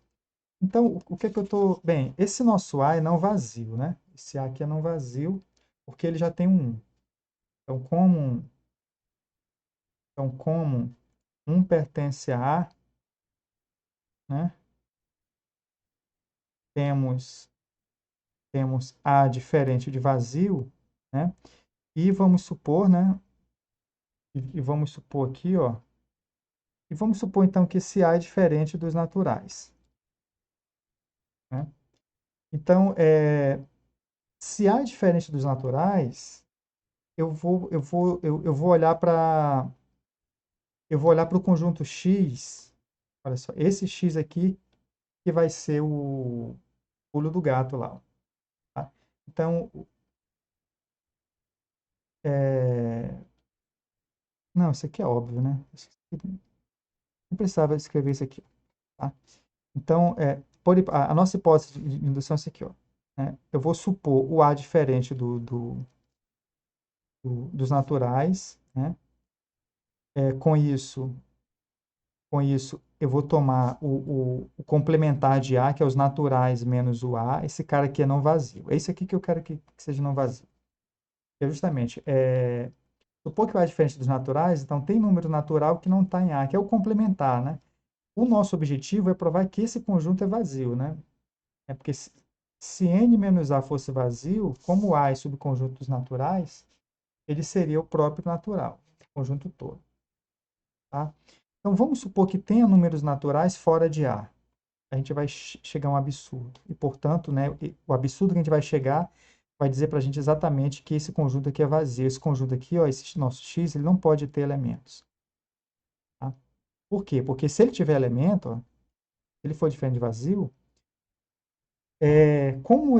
Speaker 1: Então, o que é que eu estou... Bem, esse nosso A é não vazio, né? Esse A aqui é não vazio, porque ele já tem um 1. Então, como 1 pertence a A, né? Temos A diferente de vazio, né? E vamos supor, né? E vamos supor aqui, ó. E vamos supor, então, que esse A é diferente dos naturais, né? Então, se A é diferente dos naturais, eu vou olhar para o conjunto X. Olha só, esse X aqui que vai ser o pulo do gato lá, ó, tá? Então, é, não, isso aqui é óbvio, né? Não precisava escrever isso aqui, tá? Então, a nossa hipótese de indução é essa aqui, ó, né? Eu vou supor o A diferente dos naturais, né? É, com isso, eu vou tomar o complementar de A, que é os naturais menos o A. Esse cara aqui é não vazio. É isso aqui que eu quero que seja não vazio. É justamente, supor que o A é diferente dos naturais, então tem número natural que não está em A, que é o complementar, né? O nosso objetivo é provar que esse conjunto é vazio, né? É porque se N menos A fosse vazio, como A é subconjunto dos naturais, ele seria o próprio natural, o conjunto todo, tá? Então vamos supor que tenha números naturais fora de A. A gente vai chegar a um absurdo. E, portanto, né, o absurdo que a gente vai chegar vai dizer para a gente exatamente que esse conjunto aqui é vazio. Esse conjunto aqui, ó, esse nosso X, ele não pode ter elementos. Tá? Por quê? Porque se ele tiver elemento, ó, se ele for diferente de vazio, como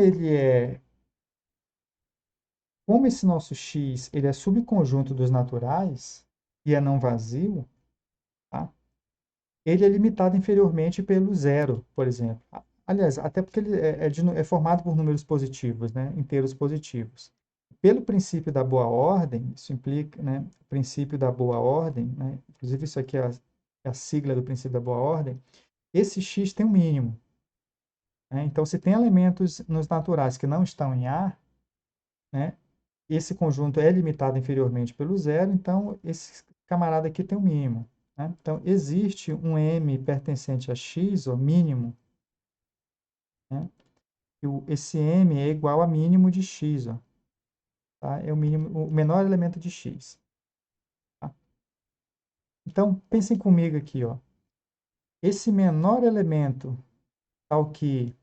Speaker 1: como esse nosso X ele é subconjunto dos naturais e é não vazio, tá? Ele é limitado inferiormente pelo zero, por exemplo. Aliás, até porque ele é formado por números positivos, né? Inteiros positivos. Pelo princípio da boa ordem, isso implica, né? O princípio da boa ordem, né? Inclusive isso aqui é a sigla do princípio da boa ordem. Esse x tem um mínimo, né? Então, se tem elementos nos naturais que não estão em A, né? Esse conjunto é limitado inferiormente pelo zero, então esse camarada aqui tem um mínimo, né? Então, existe um M pertencente a X, ou mínimo, né? E esse M é igual a mínimo de X, ó, tá? É o mínimo, o menor elemento de X, tá? Então, pensem comigo aqui, ó. Esse menor elemento, tal que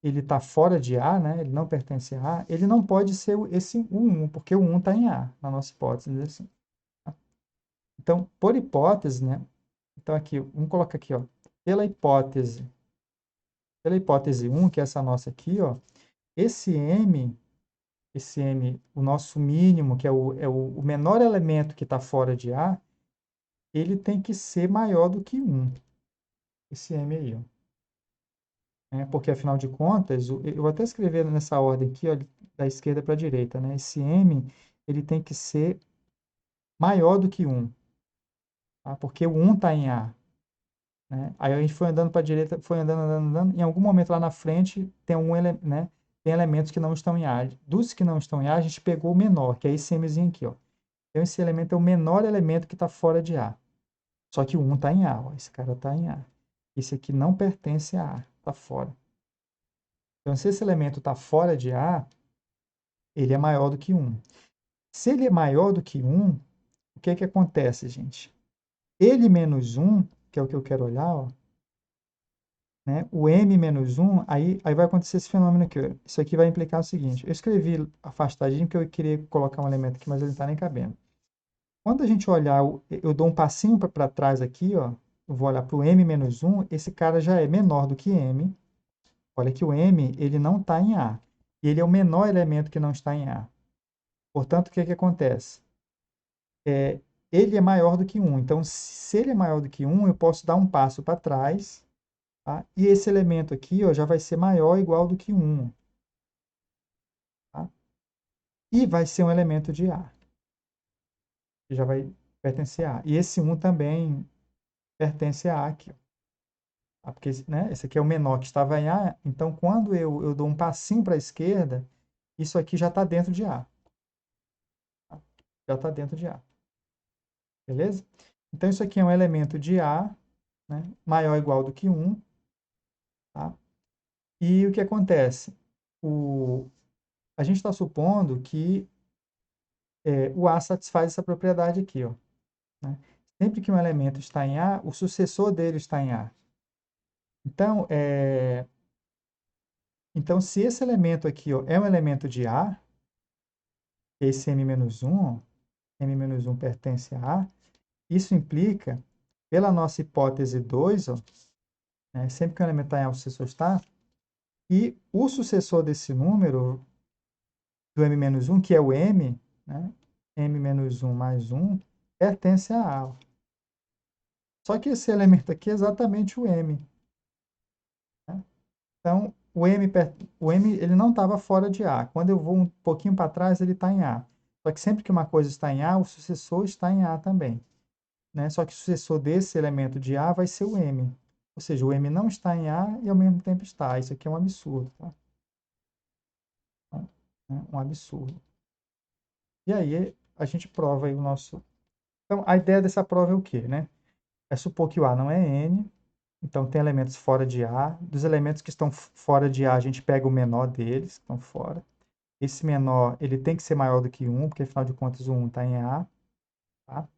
Speaker 1: ele está fora de A, né? Ele não pertence a A, ele não pode ser esse o 1, porque o 1 está em A, na nossa hipótese, assim, tá? Então, por hipótese, né? Então, aqui, vamos colocar aqui, ó. Pela hipótese 1, que é essa nossa aqui, ó, esse M, o nosso mínimo, que é o menor elemento que está fora de A, ele tem que ser maior do que 1, esse M aí, ó. Porque, afinal de contas, eu vou até escrever nessa ordem aqui, ó, da esquerda para a direita, né? Esse M, ele tem que ser maior do que 1, tá? Porque o 1 está em A, né? Aí a gente foi andando para a direita, foi andando, andando, andando. Em algum momento lá na frente né? Tem elementos que não estão em A. Dos que não estão em A, a gente pegou o menor, que é esse Mzinho aqui, ó. Então esse elemento é o menor elemento que está fora de A. Só que o 1 está em A, ó. Esse cara está em A. Esse aqui não pertence a A, está fora. Então, se esse elemento está fora de A, ele é maior do que 1. Se ele é maior do que 1, o que é que acontece, gente? Ele menos 1, que é o que eu quero olhar, ó, né? O m menos 1, aí vai acontecer esse fenômeno aqui. Ó. Isso aqui vai implicar o seguinte. Eu escrevi afastadinho porque eu queria colocar um elemento aqui, mas ele não está nem cabendo. Quando a gente olhar, eu dou um passinho para trás aqui, ó, eu vou olhar para o m menos 1, esse cara já é menor do que m. Olha que o m ele não está em A. E ele é o menor elemento que não está em A. Portanto, o que é que acontece? Ele é maior do que 1. Então, se ele é maior do que 1, eu posso dar um passo para trás, tá? E esse elemento aqui, ó, já vai ser maior ou igual do que 1. Tá? E vai ser um elemento de A, que já vai pertencer a A. E esse 1 também pertence a A aqui, ó. Tá? Porque, né, esse aqui é o menor que estava em A, então quando eu dou um passinho para a esquerda, isso aqui já está dentro de A. Tá? Já está dentro de A. Beleza? Então, isso aqui é um elemento de A, né, maior ou igual do que 1. Tá? E o que acontece? A gente está supondo que o A satisfaz essa propriedade aqui, ó, né? Sempre que um elemento está em A, o sucessor dele está em A. Então, se esse elemento aqui, ó, é um elemento de A, esse m-1, m-1 pertence a A, isso implica, pela nossa hipótese 2, ó, né, sempre que o elemento está em A, o sucessor está, e o sucessor desse número, do m-1, que é o m, né, m-1 mais 1, pertence a A. Só que esse elemento aqui é exatamente o m. Né? Então, o m ele não estava fora de A. Quando eu vou um pouquinho para trás, ele está em A. Só que sempre que uma coisa está em A, o sucessor está em A também. Né? Só que o sucessor desse elemento de A vai ser o m. Ou seja, o m não está em A e ao mesmo tempo está. Isso aqui é um absurdo. Tá? Um absurdo. E aí a gente prova aí o nosso... Então, a ideia dessa prova é o quê? Né? É supor que o A não é n, então tem elementos fora de A. Dos elementos que estão fora de A, a gente pega o menor deles, que estão fora. Esse menor, ele tem que ser maior do que 1, porque afinal de contas o 1 está em A. Tá?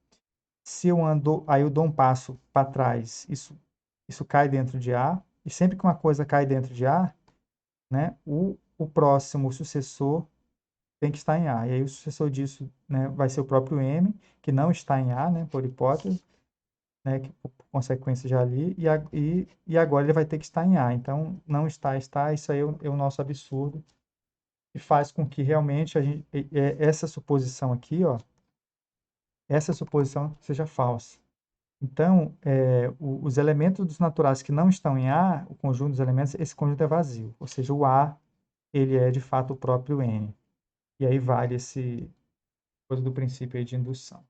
Speaker 1: Se eu ando, aí eu dou um passo para trás, isso cai dentro de A. E sempre que uma coisa cai dentro de A, né, o próximo sucessor tem que estar em A. E aí o sucessor disso, né, vai ser o próprio M, que não está em A, né, por hipótese, né, que por consequência já ali, e agora ele vai ter que estar em A. Então, não está, está, isso aí é o nosso absurdo, que faz com que realmente essa suposição aqui, ó, essa suposição seja falsa. Então, os elementos dos naturais que não estão em A, o conjunto dos elementos, esse conjunto é vazio. Ou seja, o A, ele é de fato o próprio N. E aí vale esse coisa do princípio aí de indução.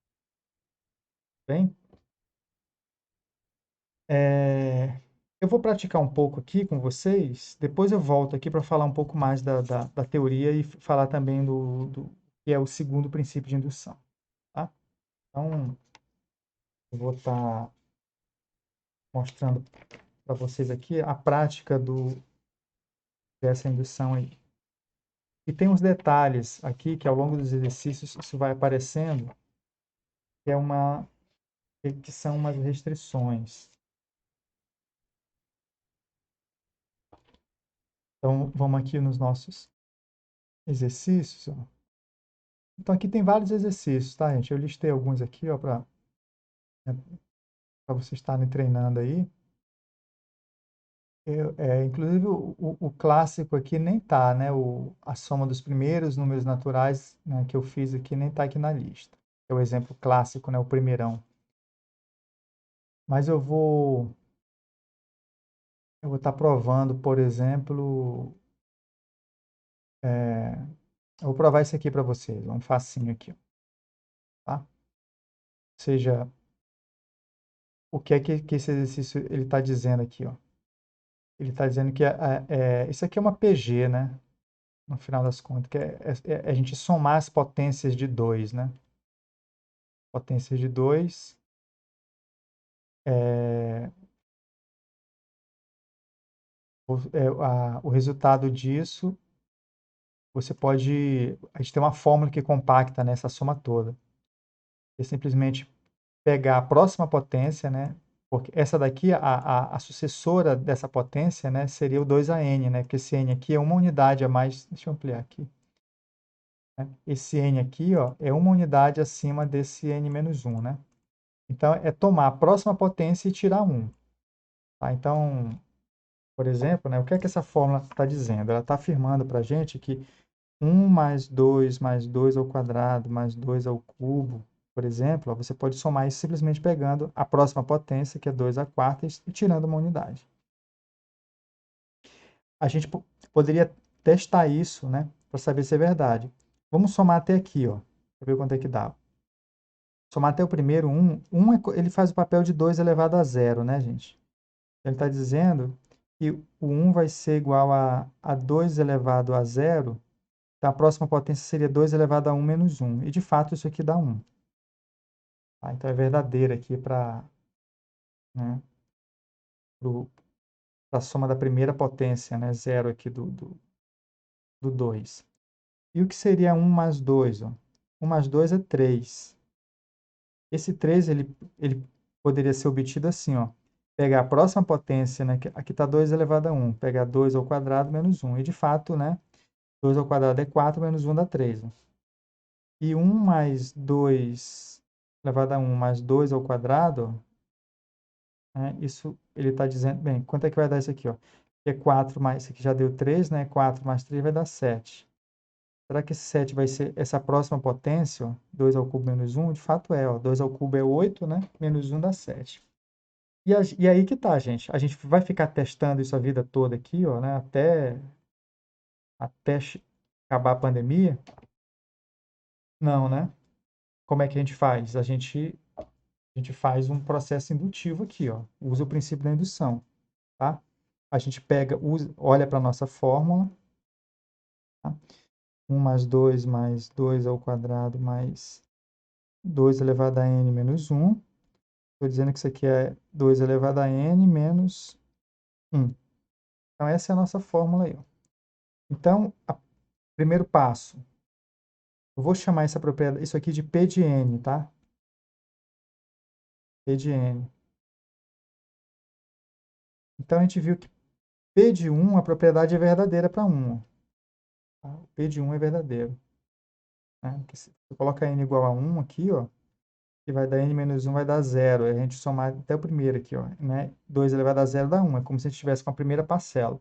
Speaker 1: Bem, eu vou praticar um pouco aqui com vocês, depois eu volto aqui para falar um pouco mais da teoria e falar também do que é o segundo princípio de indução. Tá? Então, eu vou estar mostrando para vocês aqui a prática dessa indução aí. E tem uns detalhes aqui que ao longo dos exercícios isso vai aparecendo, que que são umas restrições. Então, vamos aqui nos nossos exercícios. Ó. Então, aqui tem vários exercícios, tá, gente? Eu listei alguns aqui, ó, para vocês estarem treinando aí. Inclusive, o clássico aqui nem tá, né? A soma dos primeiros números naturais, né, que eu fiz aqui nem tá aqui na lista. É o exemplo clássico, né? O primeirão. Mas eu vou estar provando, por exemplo, eu vou provar isso aqui para vocês, um facinho aqui, tá? Ou seja, o que é que esse exercício ele está dizendo aqui, ó? Ele está dizendo que isso aqui é uma PG, né? No final das contas, que é a gente somar as potências de 2, né? Potências de 2, o resultado disso, a gente tem uma fórmula que compacta nessa soma toda. É simplesmente pegar a próxima potência, né? Porque essa daqui, a sucessora dessa potência, né, seria o 2n, né? Porque esse n aqui é uma unidade a mais. Deixa eu ampliar aqui. Né? Esse n aqui, ó, é uma unidade acima desse n-1, né? Então, é tomar a próxima potência e tirar 1. Tá? Então, por exemplo, né, o que é que essa fórmula está dizendo? Ela está afirmando para a gente que 1 mais 2 ao quadrado mais 2 ao cubo, por exemplo, ó, você pode somar isso simplesmente pegando a próxima potência, que é 2 à quarta, e tirando uma unidade. A gente poderia testar isso, né, para saber se é verdade. Vamos somar até aqui, ó, para ver quanto é que dá. Somar até o primeiro, 1. Ele faz o papel de 2 elevado a 0, né, gente? Ele está dizendo que o 1 vai ser igual a 2 elevado a 0. Então, a próxima potência seria 2 elevado a 1 menos 1. E, de fato, isso aqui dá 1. Tá? Então, é verdadeiro aqui para, né, a soma da primeira potência, né, 0 aqui do 2. E o que seria 1 mais 2? Ó? 1 mais 2 é 3. Esse 3 ele poderia ser obtido assim, ó. Pegar a próxima potência, né, aqui está 2 elevado a 1. Pegar 2 ao quadrado menos 1. E, de fato, né, 2 ao quadrado é 4, menos 1 dá 3. Ó. E 1 mais 2 elevado a 1 mais 2 ao quadrado, né, isso ele está dizendo, bem, quanto é que vai dar isso aqui, ó? Que é 4 mais, isso aqui já deu 3, né? 4 mais 3 vai dar 7. Será que esse 7 vai ser essa próxima potência, ó? 2 ao cubo menos 1? De fato é, ó. 2 ao cubo é 8, né? Menos 1 dá 7. E aí que tá, gente. A gente vai ficar testando isso a vida toda aqui, ó, né? Até acabar a pandemia? Não, né? Como é que a gente faz? A gente faz um processo indutivo aqui, ó. Usa o princípio da indução, tá? A gente pega, olha para a nossa fórmula, tá? 1 mais 2 ao quadrado mais 2 elevado a n menos 1. Estou dizendo que isso aqui é 2 elevado a n menos 1. Então, essa é a nossa fórmula aí, ó. Então, primeiro passo, eu vou chamar essa propriedade, isso aqui de P de n, tá? P de n. Então, a gente viu que P de 1, a propriedade é verdadeira para 1. Ó, tá? O P de 1 é verdadeiro. Né? Se eu colocar n igual a 1 aqui, ó, que vai dar n menos 1 vai dar 0. A gente somar até o primeiro aqui, ó, né? 2 elevado a 0 dá 1. É como se a gente estivesse com a primeira parcela.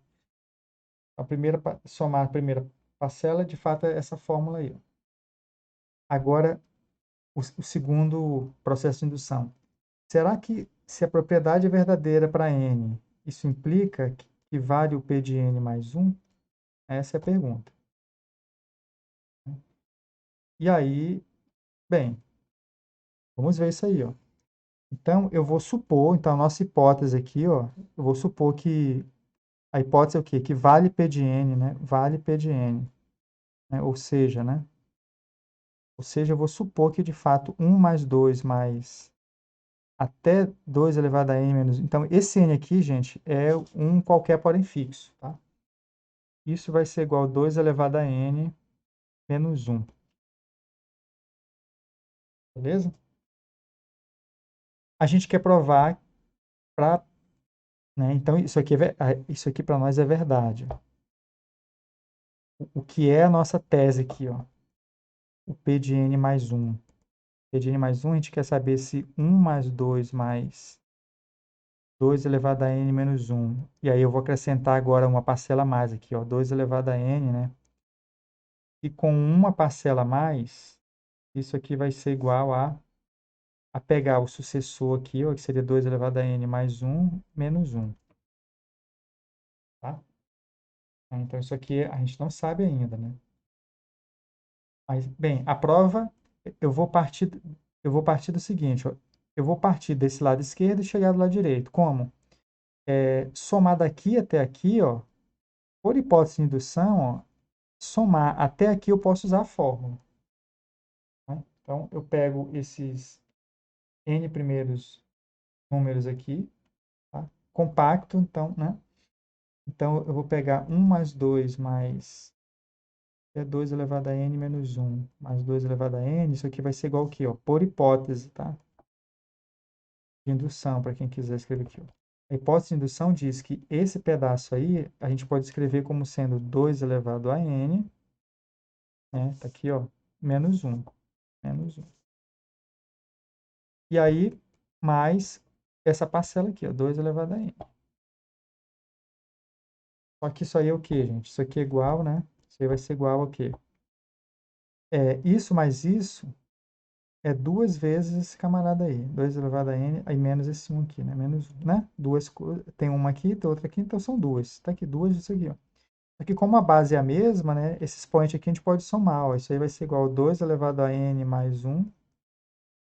Speaker 1: Somar a primeira parcela, de fato, é essa fórmula aí, ó. Agora, o segundo processo de indução. Será que, se a propriedade é verdadeira para n, isso implica que vale o P de n mais 1? Essa é a pergunta. E aí, bem, vamos ver isso aí, ó. Então, eu vou supor, então, a nossa hipótese aqui, ó, eu vou supor que a hipótese é o quê? Que vale P de n, né? Vale P de n, né? Ou seja, né? Ou seja, eu vou supor que, de fato, 1 mais 2 mais até 2 elevado a n menos... Então, esse n aqui, gente, é um qualquer porém fixo, tá? Isso vai ser igual a 2 elevado a n menos 1. Beleza? A gente quer provar para... Né? Então, isso aqui para nós é verdade. O que é a nossa tese aqui, ó? O P de n mais 1. P de n mais 1, a gente quer saber se 1 mais 2 mais 2 elevado a n menos 1. E aí eu vou acrescentar agora uma parcela a mais aqui, ó, 2 elevado a n, né? E com uma parcela a mais, isso aqui vai ser igual a pegar o sucessor aqui, ó, que seria 2 elevado a n mais 1 menos 1. Tá? Então, isso aqui a gente não sabe ainda, né? Mas, bem, a prova, eu vou partir, eu vou partir do seguinte, ó, eu vou partir desse lado esquerdo e chegar do lado direito. Como? Somar daqui até aqui, ó, por hipótese de indução, ó, somar até aqui eu posso usar a fórmula. Né? Então, eu pego esses n primeiros números aqui, tá? Compacto, então, né? Então, eu vou pegar 1 mais 2 mais 2 elevado a n menos 1 mais 2 elevado a n. Isso aqui vai ser igual ao quê? Ó? Por hipótese, tá? De indução, para quem quiser escrever aqui. Ó. A hipótese de indução diz que esse pedaço aí, a gente pode escrever como sendo 2 elevado a n, né? Tá aqui, ó, menos 1. Menos 1. E aí, mais essa parcela aqui, ó, 2 elevado a n. Só que isso aí é o quê, gente? Isso aqui é igual, né? Isso aí vai ser igual ao quê? Isso mais isso é 2 vezes esse camarada aí. 2 elevado a n, aí menos esse 1 aqui, né? Menos, né? Tem uma aqui, tem outra aqui, então são duas. Tá aqui, duas disso aqui, ó. Aqui, como a base é a mesma, né? Esse expoente aqui a gente pode somar, ó. Isso aí vai ser igual a 2 elevado a n mais 1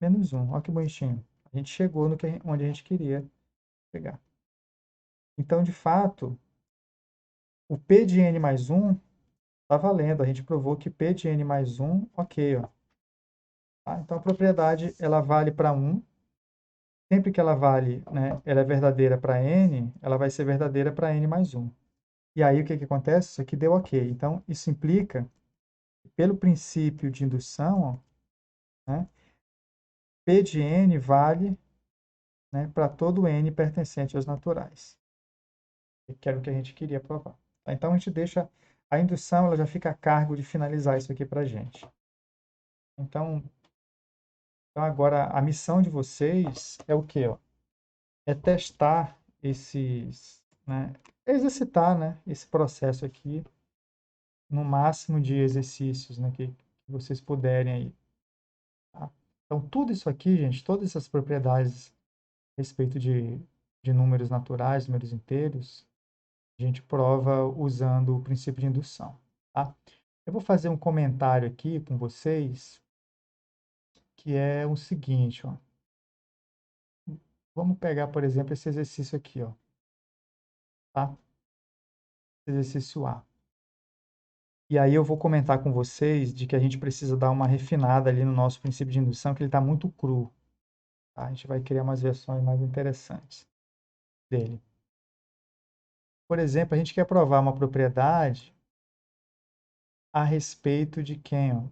Speaker 1: menos 1. Olha que bonitinho. A gente chegou onde a gente queria chegar. Então, de fato, o P de n mais 1 está valendo. A gente provou que P de n mais 1, ok, ó. Tá? Então, a propriedade, ela vale para 1. Sempre que ela vale, né, ela é verdadeira para n, ela vai ser verdadeira para n mais 1. E aí, o que acontece? Isso aqui deu ok. Então, isso implica, pelo princípio de indução, ó, né, P de n vale, né, para todo n pertencente aos naturais. Que era o que a gente queria provar. Tá? Então, a gente deixa a indução, ela já fica a cargo de finalizar isso aqui para a gente. Então, agora a missão de vocês é o quê, ó? É testar esses, né, exercitar, né, esse processo aqui no máximo de exercícios, né, que vocês puderem aí, tá? Então, tudo isso aqui, gente, todas essas propriedades a respeito de números naturais, números inteiros, a gente prova usando o princípio de indução, tá? Eu vou fazer um comentário aqui com vocês, que é o seguinte, ó. Vamos pegar, por exemplo, esse exercício aqui, ó, tá? Exercício A. E aí eu vou comentar com vocês de que a gente precisa dar uma refinada ali no nosso princípio de indução, que ele está muito cru, tá? A gente vai criar umas versões mais interessantes dele. Por exemplo, a gente quer provar uma propriedade a respeito de quem, ó?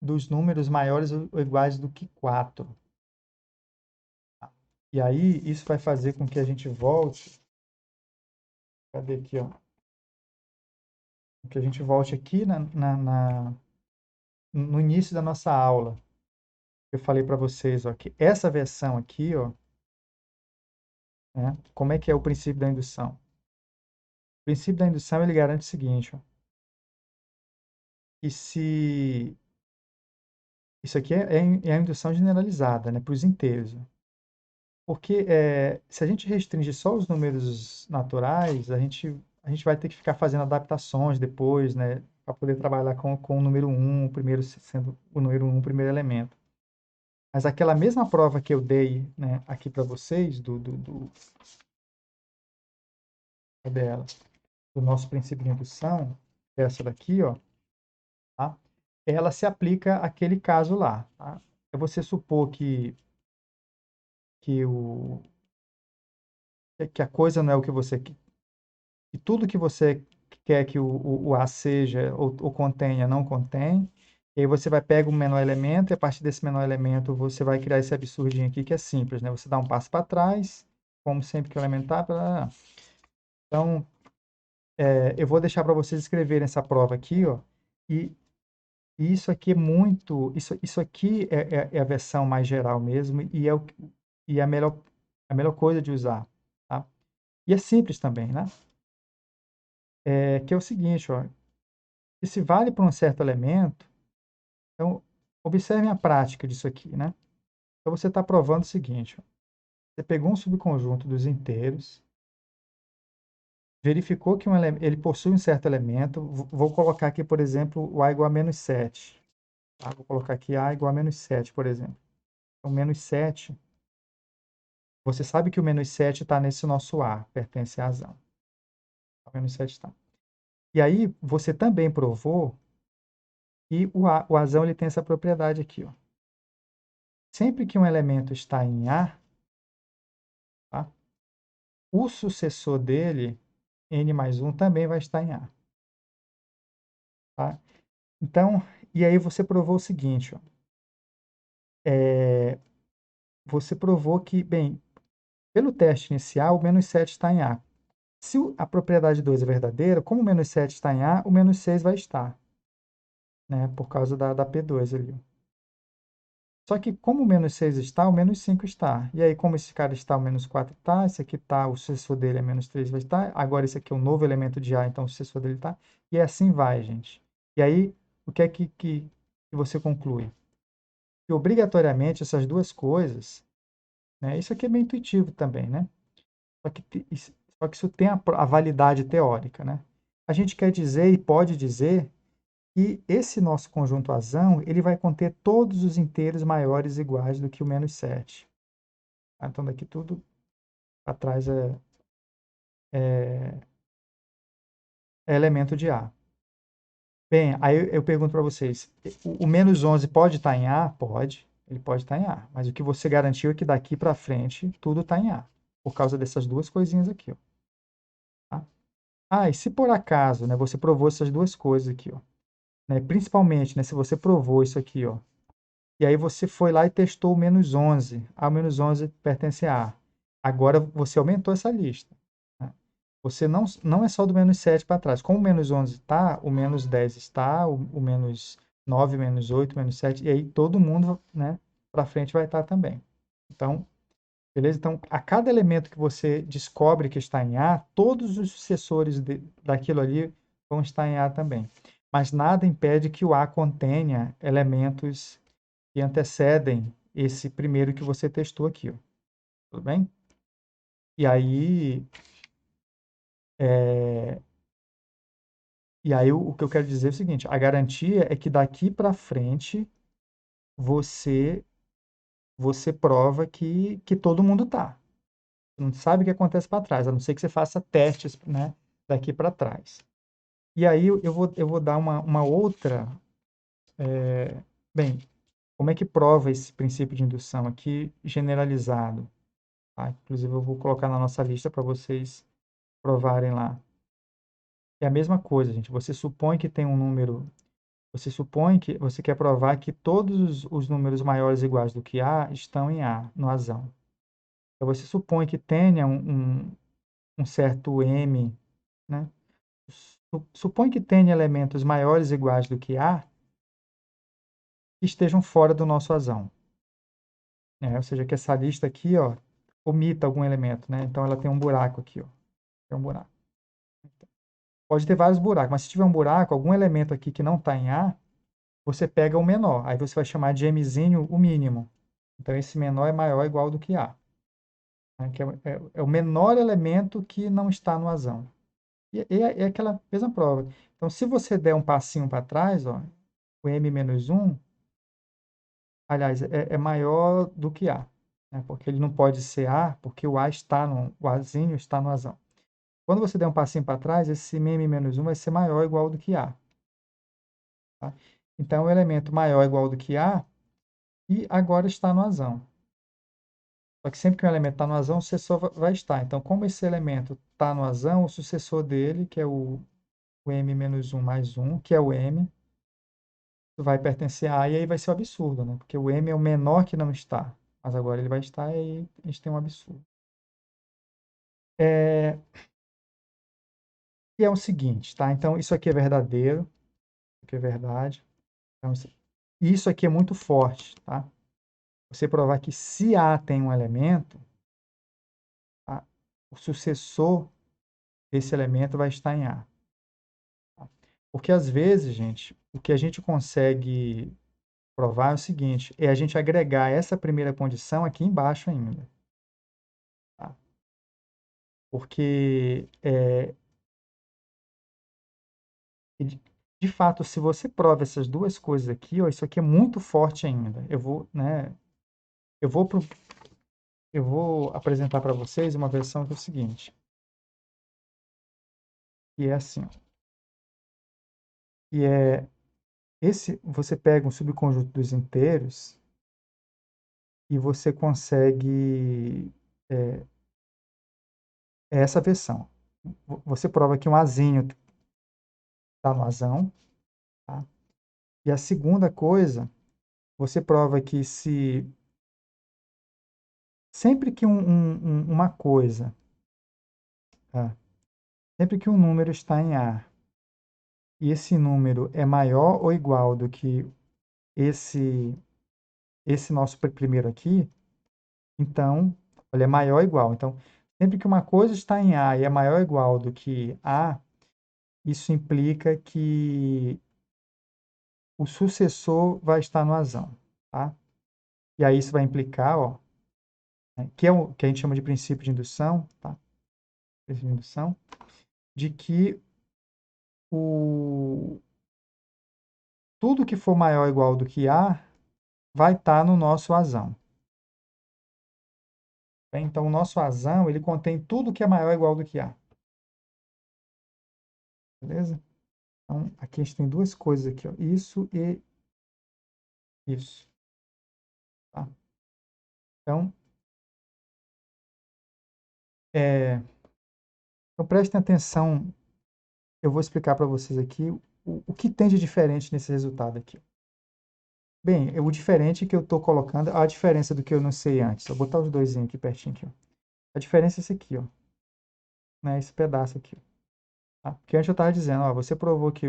Speaker 1: Dos números maiores ou iguais do que 4. E aí, isso vai fazer com que a gente volte. Cadê aqui, ó? Que a gente volte aqui no início da nossa aula. Eu falei para vocês, ó, que essa versão aqui, ó, né, como é que é o princípio da indução? O princípio da indução, ele garante o seguinte, ó, que se... Isso aqui é a indução generalizada, né, para os inteiros. Ó. Porque se a gente restringe só os números naturais, a gente vai ter que ficar fazendo adaptações depois, né, para poder trabalhar com o número 1, o primeiro sendo o número 1, o primeiro elemento. Mas aquela mesma prova que eu dei, né, aqui para vocês, dela, do nosso princípio de indução, essa daqui, ó, tá? Ela se aplica àquele caso lá. Tá? É você supor que, o, que a coisa não é o que você quer, que tudo que você quer que o A seja ou contenha, não contém. E aí você vai pegar o menor elemento e a partir desse menor elemento você vai criar esse absurdinho aqui que é simples, né? Você dá um passo para trás, como sempre que o elemento está. Então, eu vou deixar para vocês escreverem essa prova aqui, ó. E isso aqui é muito. Isso aqui é a versão mais geral mesmo, e é a melhor coisa de usar. Tá? E é simples também, né? Que é o seguinte, ó. E se vale para um certo elemento, então observem a prática disso aqui, né? Então você está provando o seguinte, ó. Você pegou um subconjunto dos inteiros, verificou que ele possui um certo elemento. Vou colocar aqui, por exemplo, o A igual a menos 7. Tá? Vou colocar aqui A igual a menos 7, por exemplo. Então, menos 7, você sabe que o menos 7 está nesse nosso A, pertence a razão. O menos 7 está. E aí, você também provou que o azão ele tem essa propriedade aqui. Ó. Sempre que um elemento está em A, tá? O sucessor dele, n mais 1, também vai estar em A. Tá? Então, e aí você provou o seguinte, ó. Você provou que, bem, pelo teste inicial, o menos 7 está em A. Se a propriedade 2 é verdadeira, como o menos 7 está em A, o menos 6 vai estar, né? Por causa da P2 ali. Só que como o menos 6 está, o menos 5 está. E aí, como esse cara está, o menos 4 está, esse aqui está, o sucessor dele é menos 3 vai estar. Agora esse aqui é um novo elemento de A, então o sucessor dele está. E assim vai, gente. E aí, o que é que você conclui? Que obrigatoriamente essas duas coisas, né? Isso aqui é bem intuitivo também, né? Só que isso tem a validade teórica, né? A gente quer dizer e pode dizer que esse nosso conjunto azão, ele vai conter todos os inteiros maiores e iguais do que o menos 7. Tá? Então, daqui tudo atrás é elemento de A. Bem, aí eu pergunto para vocês, o menos 11 pode estar em A? Pode, ele pode estar em A. Mas o que você garantiu é que daqui para frente tudo está em A. Por causa dessas duas coisinhas aqui, ó. Tá? E se por acaso, né, você provou essas duas coisas aqui, ó, né, principalmente, né, se você provou isso aqui, ó, e aí você foi lá e testou o menos 11. O menos 11 pertence a A. Agora você aumentou essa lista. Né? Você não é só do menos 7 para trás. Como o menos 11 está, o menos 10 está, o menos 9 menos 8 menos 7, e aí todo mundo, né, para frente vai estar também. Então, beleza? Então, a cada elemento que você descobre que está em A, todos os sucessores daquilo ali vão estar em A também. Mas nada impede que o A contenha elementos que antecedem esse primeiro que você testou aqui, ó. Tudo bem? E aí, o que eu quero dizer é o seguinte: a garantia é que daqui para frente você prova que todo mundo tá. Você não sabe o que acontece para trás, a não ser que você faça testes, né, daqui para trás. E aí eu vou dar uma outra. Bem, como é que prova esse princípio de indução aqui generalizado? Tá? Inclusive, eu vou colocar na nossa lista para vocês provarem lá. É a mesma coisa, gente. Você supõe que tem um número. Você supõe que você quer provar que todos os números maiores ou iguais do que A estão em A, no Azão. Então, você supõe que tenha um certo M, né? Supõe que tenha elementos maiores ou iguais do que A que estejam fora do nosso Azão. Né? Ou seja, que essa lista aqui, ó, omita algum elemento, né? Então, ela tem um buraco aqui, ó. Tem um buraco. Pode ter vários buracos, mas se tiver um buraco, algum elemento aqui que não está em A, você pega o menor. Aí você vai chamar de Mzinho o mínimo. Então, esse menor é maior ou igual do que A. Né? Que é o menor elemento que não está no Azão. E é aquela mesma prova. Então, se você der um passinho para trás, ó, o M-1, aliás, é maior do que A. Né? Porque ele não pode ser A, porque o o Azinho está no Azão. Quando você der um passinho para trás, esse M-1 vai ser maior ou igual do que A. Tá? Então, o elemento maior ou igual do que A, e agora está no Azão. Só que sempre que um elemento está no Azão, o sucessor vai estar. Então, como esse elemento está no Azão, o sucessor dele, que é o M-1 mais 1, que é o M, vai pertencer a A, e aí vai ser um absurdo, né? Porque o M é o menor que não está. Mas agora ele vai estar, e aí a gente tem um absurdo. E é o seguinte, tá? Então, isso aqui é verdadeiro, isso aqui é verdade. Então, isso aqui é muito forte, tá? Você provar que se A tem um elemento, tá? O sucessor desse elemento vai estar em A. Tá? Porque às vezes, gente, o que a gente consegue provar é o seguinte, é a gente agregar essa primeira condição aqui embaixo ainda. Tá? Porque, de fato, se você prova essas duas coisas aqui, ó, isso aqui é muito forte ainda. Eu vou, né, eu vou, eu vou apresentar para vocês uma versão que é o seguinte, que é assim, ó, que é você pega um subconjunto dos inteiros e você consegue essa versão. Você prova que um azinho está no azão, tá? E a segunda coisa, você prova que se sempre que uma coisa, tá? Sempre que um número está em A e esse número é maior ou igual do que esse nosso primeiro aqui, então, olha, é maior ou igual. Então, sempre que uma coisa está em A e é maior ou igual do que A, isso implica que o sucessor vai estar no azão, tá? E aí isso vai implicar, ó, né, que é o que a gente chama de princípio de indução, tá? Princípio de indução, de que tudo que for maior ou igual do que A vai estar no nosso azão. Bem, então, o nosso azão, ele contém tudo que é maior ou igual do que A. Beleza? Então, aqui a gente tem duas coisas aqui, ó, isso e isso. Tá? Então, então, prestem atenção, eu vou explicar para vocês aqui o que tem de diferente nesse resultado aqui. Bem, o diferente que eu estou colocando, a diferença do que eu não sei antes. Vou botar os dois aqui pertinho aqui, ó. A diferença é esse aqui, ó. Né, esse pedaço aqui. Tá? Porque antes eu estava dizendo, ó, você provou que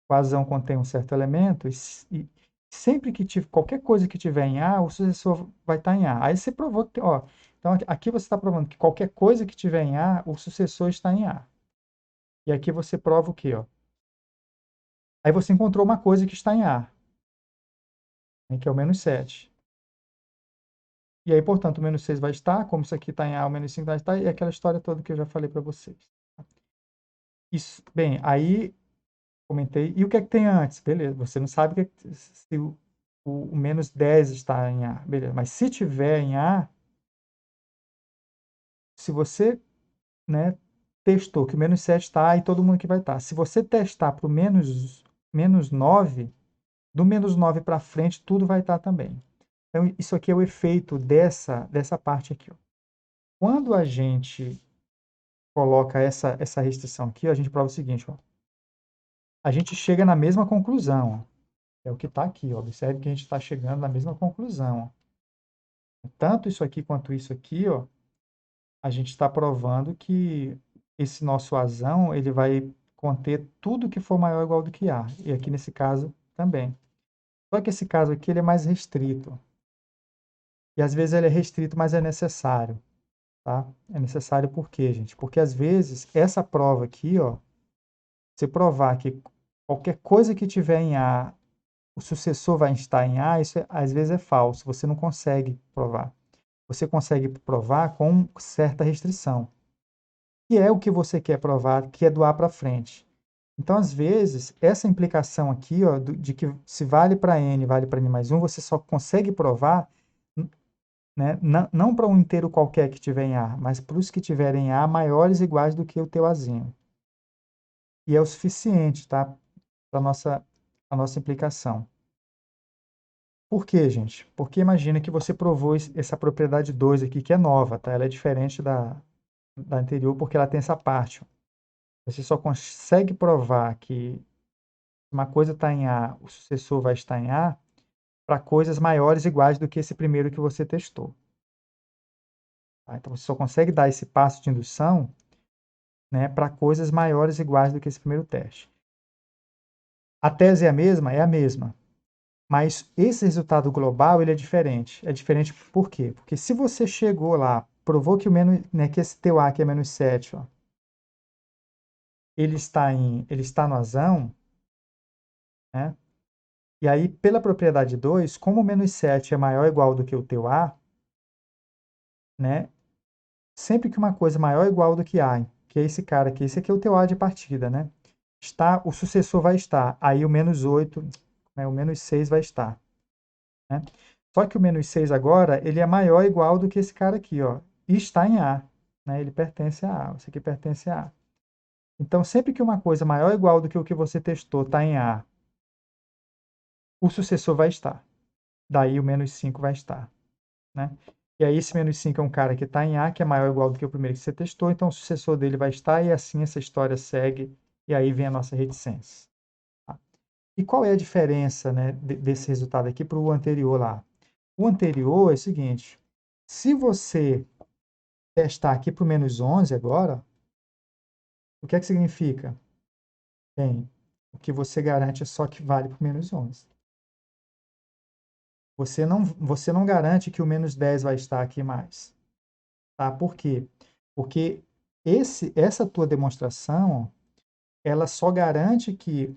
Speaker 1: o Azão contém um certo elemento, e sempre que tiver qualquer coisa que tiver em A, o sucessor vai estar em A. Aí você provou que, ó, então aqui você está provando que qualquer coisa que tiver em A, o sucessor está em A. E aqui você prova o quê, ó? Aí você encontrou uma coisa que está em A, né, que é o menos 7. E aí, portanto, o menos 6 vai estar, como isso aqui está em A, o menos 5 vai estar, e aquela história toda que eu já falei para vocês. Isso, bem, aí comentei. E o que é que tem antes? Beleza, você não sabe se o menos 10 está em A. Beleza, mas se tiver em A, se você, né, testou que o menos 7 está, aí todo mundo que vai estar. Se você testar para o menos 9, do menos 9 para frente, tudo vai estar também. Então, isso aqui é o efeito dessa parte aqui, ó. Quando a gente coloca essa restrição aqui, ó, a gente prova o seguinte, ó. A gente chega na mesma conclusão, ó. É o que está aqui, ó. Observe que a gente está chegando na mesma conclusão, ó. Tanto isso aqui quanto isso aqui, ó, a gente está provando que esse nosso Azão, ele vai conter tudo que for maior ou igual do que A. E aqui nesse caso também. Só que esse caso aqui ele é mais restrito. E às vezes ele é restrito, mas é necessário, tá? É necessário por quê, gente? Porque às vezes essa prova aqui, ó, você provar que qualquer coisa que tiver em A, o sucessor vai estar em A, isso às vezes é falso, você não consegue provar. Você consegue provar com certa restrição, que é o que você quer provar, que é do A para frente. Então, às vezes, essa implicação aqui, ó, de que se vale para N, vale para N mais 1, você só consegue provar, né, não para um inteiro qualquer que tiver em A, mas para os que tiverem A maiores ou iguais do que o teu Azinho. E é o suficiente, tá, para a nossa implicação. Por quê, gente? Porque imagina que você provou essa propriedade 2 aqui, que é nova, tá? Ela é diferente da anterior porque ela tem essa parte. Você só consegue provar que uma coisa está em A, o sucessor vai estar em A, para coisas maiores iguais do que esse primeiro que você testou. Tá? Então, você só consegue dar esse passo de indução, né, para coisas maiores iguais do que esse primeiro teste. A tese é a mesma? É a mesma. Mas esse resultado global ele é diferente. É diferente por quê? Porque se você chegou lá, provou que o menos, né, que esse teu A que é menos 7, ó, ele está no azão, né? E aí, pela propriedade 2, como o menos 7 é maior ou igual do que o teu A, né? Sempre que uma coisa maior ou igual do que A, que é esse cara aqui, esse aqui é o teu A de partida, né? O sucessor vai estar. Aí o menos 8, né, o menos 6 vai estar, né? Só que o menos 6 agora, ele é maior ou igual do que esse cara aqui, ó. E está em A, né? Ele pertence a A. Esse aqui pertence a A. Então, sempre que uma coisa maior ou igual do que o que você testou está em A, o sucessor vai estar. Daí o menos 5 vai estar, né? E aí esse menos 5 é um cara que está em A, que é maior ou igual do que o primeiro que você testou, então o sucessor dele vai estar, e assim essa história segue, e aí vem a nossa reticência. Tá? E qual é a diferença, né, desse resultado aqui para o anterior lá? O anterior é o seguinte, se você testar aqui para o menos 11 agora, o que é que significa? Bem, o que você garante é só que vale para o menos 11. Você não garante que o menos 10 vai estar aqui mais. Tá? Por quê? Porque essa tua demonstração, ela só garante que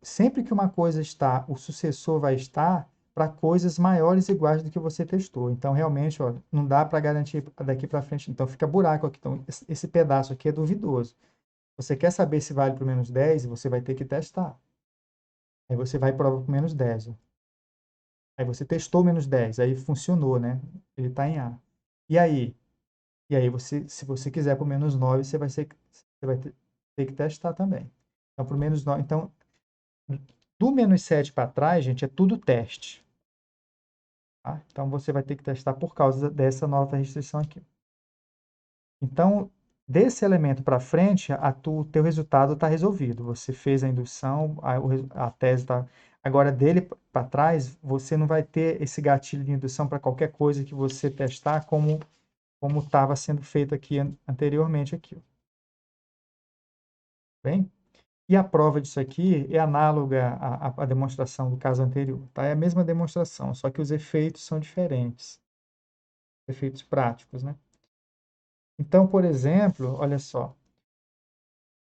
Speaker 1: sempre que uma coisa está, o sucessor vai estar para coisas maiores e iguais do que você testou. Então, realmente, ó, não dá para garantir daqui para frente. Então, fica buraco aqui. Então, esse pedaço aqui é duvidoso. Você quer saber se vale para o menos 10? Você vai ter que testar. Aí você vai e prova para o menos 10. Ó. Aí você testou o menos 10, aí funcionou, né? Ele está em A. E aí? E aí, se você quiser para o menos 9, você vai ter que testar também. Então, para o menos 9. Então, do menos 7 para trás, gente, é tudo teste. Tá? Então, você vai ter que testar por causa dessa nova restrição aqui. Então, desse elemento para frente, o teu resultado está resolvido. Você fez a indução, a tese está... Agora, dele para trás, você não vai ter esse gatilho de indução para qualquer coisa que você testar, como estava sendo feito aqui anteriormente. Aqui, bem? E a prova disso aqui é análoga à demonstração do caso anterior, tá? É a mesma demonstração, só que os efeitos são diferentes, efeitos práticos, né? Então, por exemplo, olha só,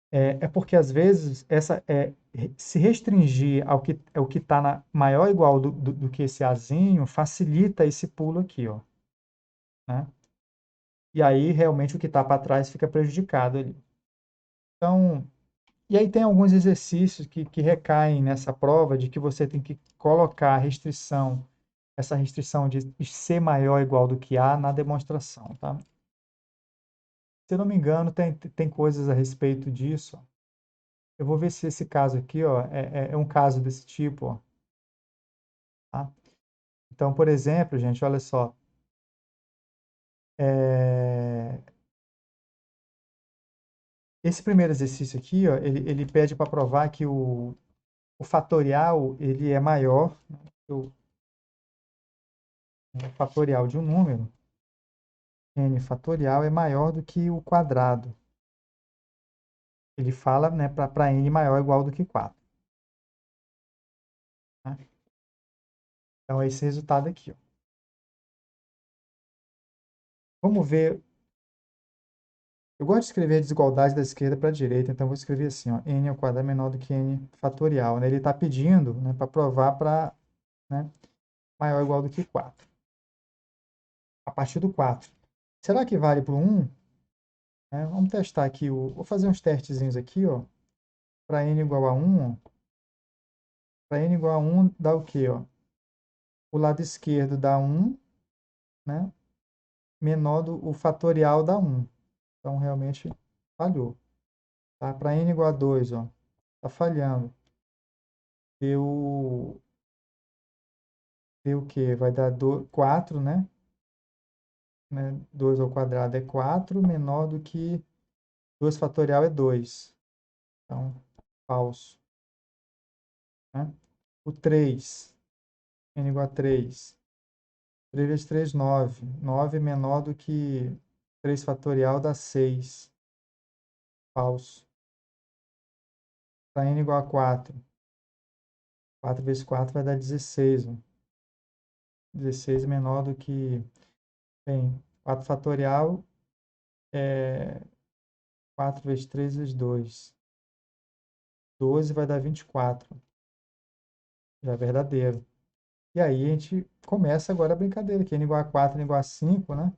Speaker 1: é porque às vezes se restringir ao que está maior ou igual do que esse azinho facilita esse pulo aqui, ó, né? E aí realmente o que está para trás fica prejudicado ali. Então, e aí tem alguns exercícios que recaem nessa prova de que você tem que colocar a restrição, essa restrição de ser maior ou igual do que A na demonstração, tá? Se eu não me engano, tem coisas a respeito disso. Eu vou ver se esse caso aqui, ó, é um caso desse tipo, ó, tá? Então, por exemplo, gente, olha só. é, Esse primeiro exercício aqui, ó, ele pede para provar que o fatorial ele é maior, né, que o fatorial de um número, n fatorial, é maior do que o quadrado. Ele fala, né, para n maior ou igual do que 4. Né? Então, é esse resultado aqui. Ó. Vamos ver. Eu gosto de escrever a desigualdade da esquerda para a direita, então vou escrever assim, ó, n ao quadrado é menor do que n fatorial. Né? Ele está pedindo, né, para provar para, né, maior ou igual do que 4. A partir do 4. Será que vale para o 1? Né? Vamos testar aqui. Vou fazer uns testezinhos aqui, ó. Para n igual a 1, para n igual a 1 dá o quê? Ó? O lado esquerdo dá 1, né? Menor do o fatorial dá 1. Então, realmente falhou. Tá? Para n igual a 2, ó, tá falhando. Deu, deu o quê? Vai dar 4, né? 2 ao quadrado é 4, menor do que 2 fatorial é 2. Então, falso. Né? O 3, n igual a 3. 3 vezes 3, 9. 9 menor do que 3 fatorial dá 6. Falso. Para n igual a 4. 4 vezes 4 vai dar 16. Ó. 16 menor do que... Bem, 4 fatorial é 4 vezes 3 vezes 2. 12 vai dar 24. Já é verdadeiro. E aí a gente começa agora a brincadeira aqui. N igual a 4, n igual a 5, né?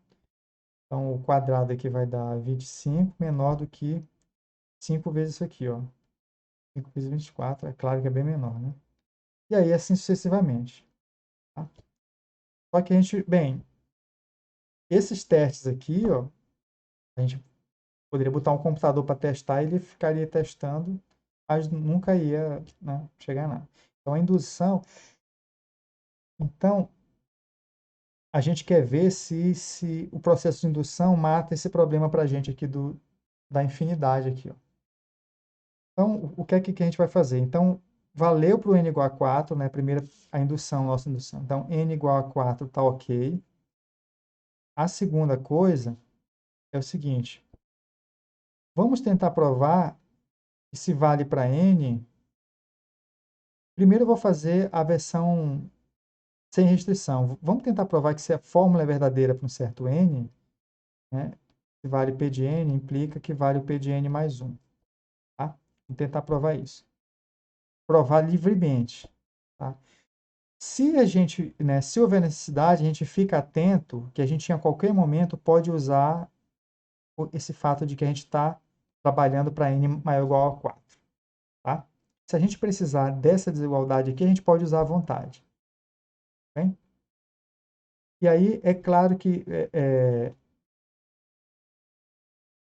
Speaker 1: Então o quadrado aqui vai dar 25, menor do que 5 vezes isso aqui, ó. 5 vezes 24, é claro que é bem menor, né? E aí assim sucessivamente. Tá? Só que a gente, bem, esses testes aqui, ó, a gente poderia botar um computador para testar e ele ficaria testando, mas nunca ia, né, chegar a nada. Então, a indução. Então, a gente quer ver se o processo de indução mata esse problema para a gente aqui da infinidade aqui. Ó. Então, o que é que a gente vai fazer? Então, valeu para o n igual a 4, né? Primeira, a indução, nossa indução. Então, n igual a 4 está ok. A segunda coisa é o seguinte. Vamos tentar provar que se vale para n. Primeiro eu vou fazer a versão sem restrição. Vamos tentar provar que se a fórmula é verdadeira para um certo n, né? Se vale P de n, implica que vale o P de n mais 1. Tá? Vamos tentar provar isso. Provar livremente. Tá? Se a gente, né, se houver necessidade, a gente fica atento que a gente, em qualquer momento, pode usar esse fato de que a gente está trabalhando para n maior ou igual a 4. Tá? Se a gente precisar dessa desigualdade aqui, a gente pode usar à vontade. Bem? E aí, é claro que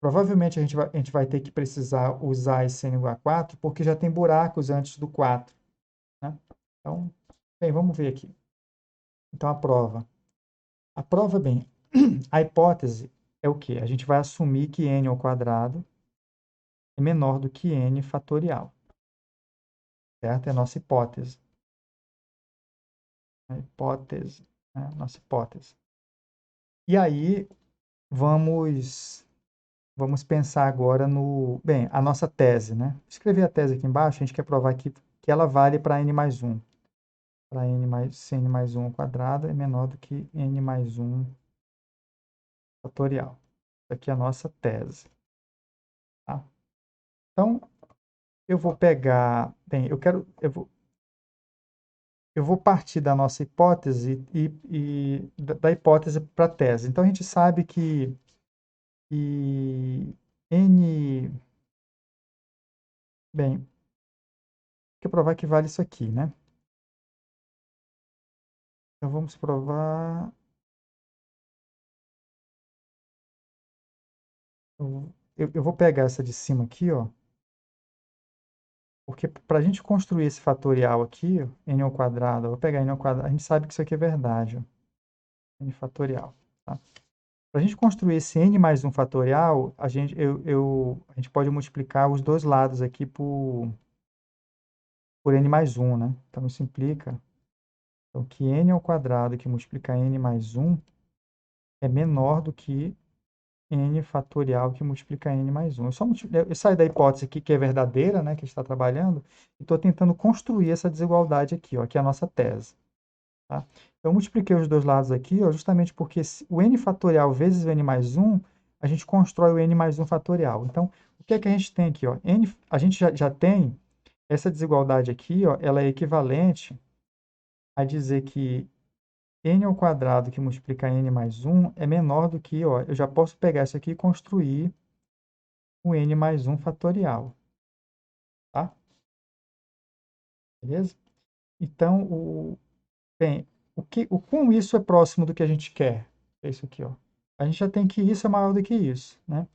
Speaker 1: provavelmente a gente vai ter que precisar usar esse n igual a 4, porque já tem buracos antes do 4. Né? Então, bem, vamos ver aqui. Então, a prova. A prova, bem, a hipótese é o quê? A gente vai assumir que n ao quadrado é menor do que n fatorial. Certo? É a nossa hipótese. A hipótese, né? Nossa hipótese. E aí, vamos Vamos pensar agora no... Bem, a nossa tese, né? Escrever a tese aqui embaixo, a gente quer provar que ela vale para n mais 1. Para se n mais 1 ao quadrado é menor do que n mais 1 fatorial. Isso aqui é a nossa tese. Tá? Então, eu vou pegar... Bem, eu vou partir da nossa hipótese e da hipótese para a tese. Então, a gente sabe que n... Bem, que provar que vale isso aqui, né? Então, vamos provar... Eu vou pegar essa de cima aqui, ó, porque para a gente construir esse fatorial aqui, ó, n ao quadrado, eu vou pegar n ao quadrado, a gente sabe que isso aqui é verdade, ó, n fatorial. Tá? Para a gente construir esse n mais 1 fatorial, a gente pode multiplicar os dois lados aqui por n mais 1, né? Então, isso implica então, que n ao quadrado que multiplica n mais 1 é menor do que n fatorial que multiplica n mais 1. Eu saio da hipótese aqui que é verdadeira, né, que a gente está trabalhando, e estou tentando construir essa desigualdade aqui, ó, que é a nossa tese. Tá? Eu multipliquei os dois lados aqui, ó, justamente porque o n fatorial vezes o n mais 1, a gente constrói o n mais 1 fatorial. Então, o que é que a gente tem aqui? Ó? A gente já tem essa desigualdade aqui, ó, ela é equivalente a dizer que n ao quadrado que multiplica n mais 1 é menor do que, ó, eu já posso pegar isso aqui e construir o n mais 1 fatorial, tá? Beleza? Então, bem, o quão isso é próximo do que a gente quer? É isso aqui, ó. A gente já tem que isso é maior do que isso, né?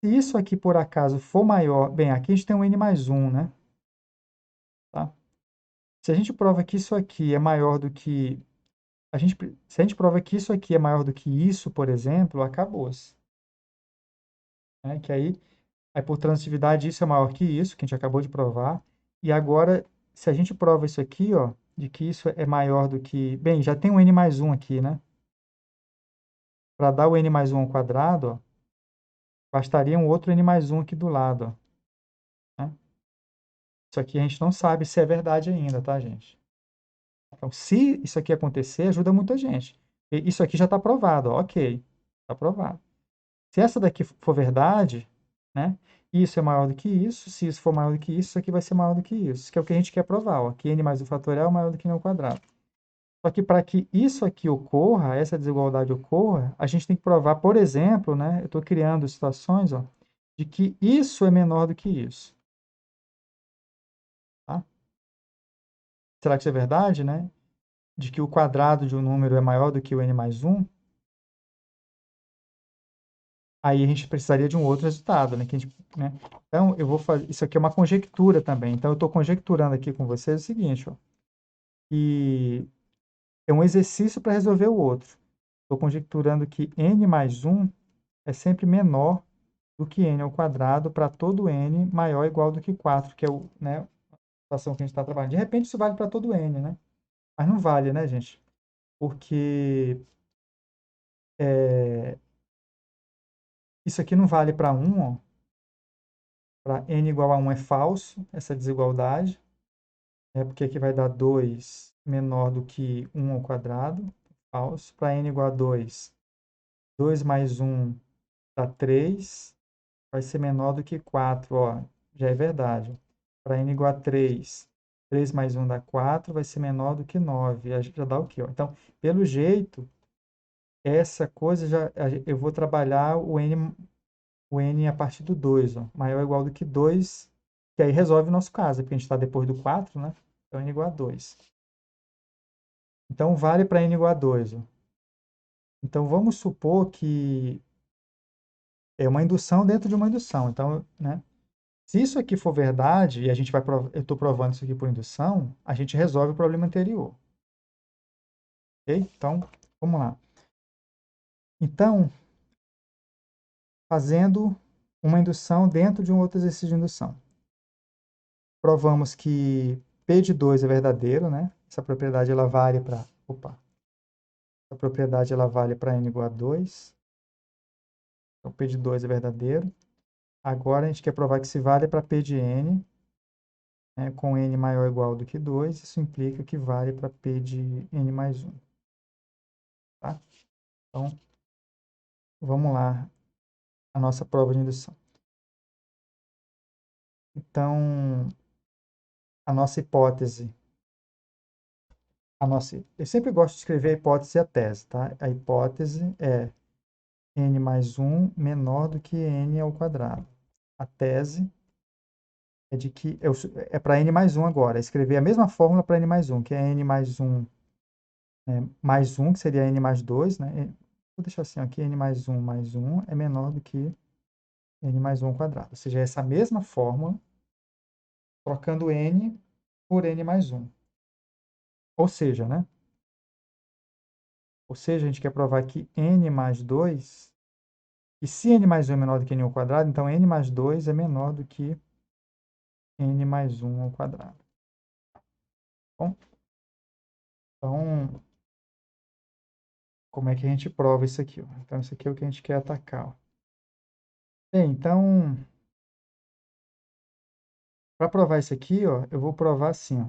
Speaker 1: Se isso aqui, por acaso, for maior... Bem, aqui a gente tem um n mais 1, né? Tá? Se a gente prova que isso aqui é maior do que... se a gente prova que isso aqui é maior do que isso, por exemplo, acabou-se. Né? Que aí, por transitividade, isso é maior que isso, que a gente acabou de provar. E agora, se a gente prova isso aqui, ó, de que isso é maior do que... Bem, já tem um n mais 1 aqui, né? Para dar o n mais 1 ao quadrado, ó, bastaria um outro n mais 1 aqui do lado, ó, né? Isso aqui a gente não sabe se é verdade ainda, tá, gente? Então, se isso aqui acontecer, ajuda muita gente. Isso aqui já está provado, ó, ok, está provado. Se essa daqui for verdade, né, isso é maior do que isso, se isso for maior do que isso aqui vai ser maior do que isso, que é o que a gente quer provar, ó, que n mais o fatorial é maior do que n ao quadrado. Só que para que isso aqui ocorra, essa desigualdade ocorra, a gente tem que provar, por exemplo, né, eu estou criando situações, ó, de que isso é menor do que isso. Tá? Será que isso é verdade, né? De que o quadrado de um número é maior do que o n mais 1? Aí a gente precisaria de um outro resultado, né? Né? Então, eu vou fazer... Isso aqui é uma conjectura também. Então, eu estou conjecturando aqui com vocês o seguinte, ó, que é um exercício para resolver o outro. Estou conjecturando que n mais 1 é sempre menor do que n ao quadrado para todo n maior ou igual do que 4, que é né, a situação que a gente está trabalhando. De repente, isso vale para todo n, né? Mas não vale, né, gente? Porque isso aqui não vale para 1, ó. Para n igual a 1 é falso, essa desigualdade. Porque aqui vai dar 2 menor do que 1 ao quadrado. Falso. Para n igual a 2, 2 mais 1 dá 3. Vai ser menor do que 4, ó. Já é verdade. Para n igual a 3, 3 mais 1 dá 4, vai ser menor do que 9. Já dá o quê? Ó? Então, pelo jeito, essa coisa eu vou trabalhar o n a partir do 2, ó, maior ou igual do que 2, que aí resolve o nosso caso, porque a gente está depois do 4, né? Então, n igual a 2. Então, vale para n igual a 2. Ó. Então, vamos supor que é uma indução dentro de uma indução. Então, né? Se isso aqui for verdade, e eu estou provando isso aqui por indução, a gente resolve o problema anterior. Ok? Então, vamos lá. Então, fazendo uma indução dentro de um outro exercício de indução. Provamos que P de 2 é verdadeiro, né? Essa propriedade ela vale para... Opa! Essa propriedade ela vale para n igual a 2. Então, P de 2 é verdadeiro. Agora, a gente quer provar que se vale para P de n, né, com n maior ou igual do que 2, isso implica que vale para P de n mais 1. Tá? Então, vamos lá, a nossa prova de indução. Então, a nossa hipótese, eu sempre gosto de escrever a hipótese e a tese, tá? A hipótese é n mais 1 menor do que n ao quadrado. A tese é de que é para n mais 1 agora, escrever a mesma fórmula para n mais 1, que é n mais 1 mais 1, que seria n mais 2, né? Vou deixar assim, aqui n mais 1 é menor do que n mais 1 ao quadrado. Ou seja, essa mesma fórmula, trocando n por n mais 1. Ou seja, né? Ou seja, a gente quer provar que n mais 2, e se n mais 1 é menor do que n ao quadrado, então n mais 2 é menor do que n mais 1 ao quadrado. Bom, então, como é que a gente prova isso aqui? Ó? Então, isso aqui é o que a gente quer atacar. Ó. Bem, então, para provar isso aqui, ó, eu vou provar assim. Ó.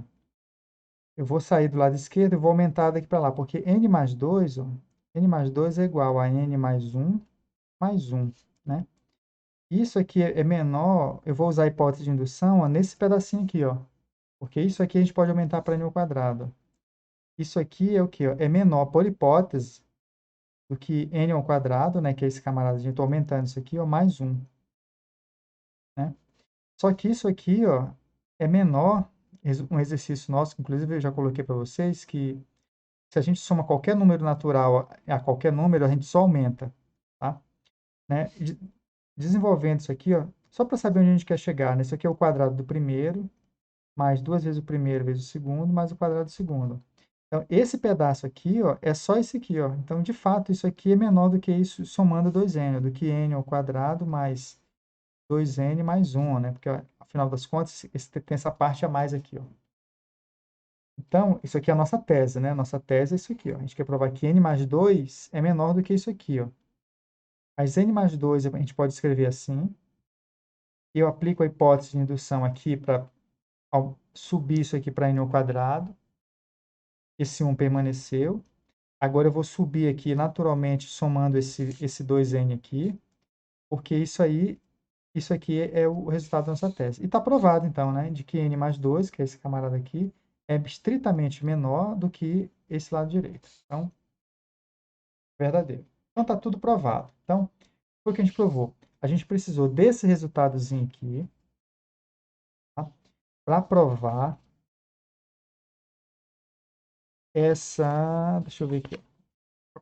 Speaker 1: Eu vou sair do lado esquerdo e vou aumentar daqui para lá, porque n mais 2, ó, n mais 2 é igual a n mais 1 mais 1, né? Isso aqui é menor, eu vou usar a hipótese de indução ó, nesse pedacinho aqui, ó, porque isso aqui a gente pode aumentar para n ao quadrado. Isso aqui é o quê? Ó? É menor, por hipótese, do que n ao quadrado, né, que é esse camarada, a gente está aumentando isso aqui, ó, mais 1, né? Só que isso aqui, ó, é menor, um exercício nosso, que inclusive eu já coloquei para vocês, que se a gente soma qualquer número natural a qualquer número, a gente só aumenta, tá? Né? Desenvolvendo isso aqui, ó, só para saber onde a gente quer chegar, né? Isso aqui é o quadrado do primeiro, mais 2 vezes o primeiro vezes o segundo, mais o quadrado do segundo. Então, esse pedaço aqui, ó, é só esse aqui, ó. Então, de fato, isso aqui é menor do que isso, somando 2n, do que n ao quadrado mais 2n mais 1, né? Porque, ó, afinal das contas, tem essa parte a mais aqui, ó. Então, isso aqui é a nossa tese, né? Nossa tese é isso aqui, ó. A gente quer provar que n mais 2 é menor do que isso aqui, ó. Mas n mais 2 a gente pode escrever assim. Eu aplico a hipótese de indução aqui para subir isso aqui para n ao quadrado. Esse 1 permaneceu. Agora eu vou subir aqui naturalmente somando esse 2n aqui, porque isso aqui é o resultado da nossa tese. E está provado, então, né, de que n mais 2, que é esse camarada aqui, é estritamente menor do que esse lado direito. Então, verdadeiro. Então, está tudo provado. Então, foi o que a gente provou. A gente precisou desse resultadozinho aqui, tá, para provar essa... Deixa eu ver aqui.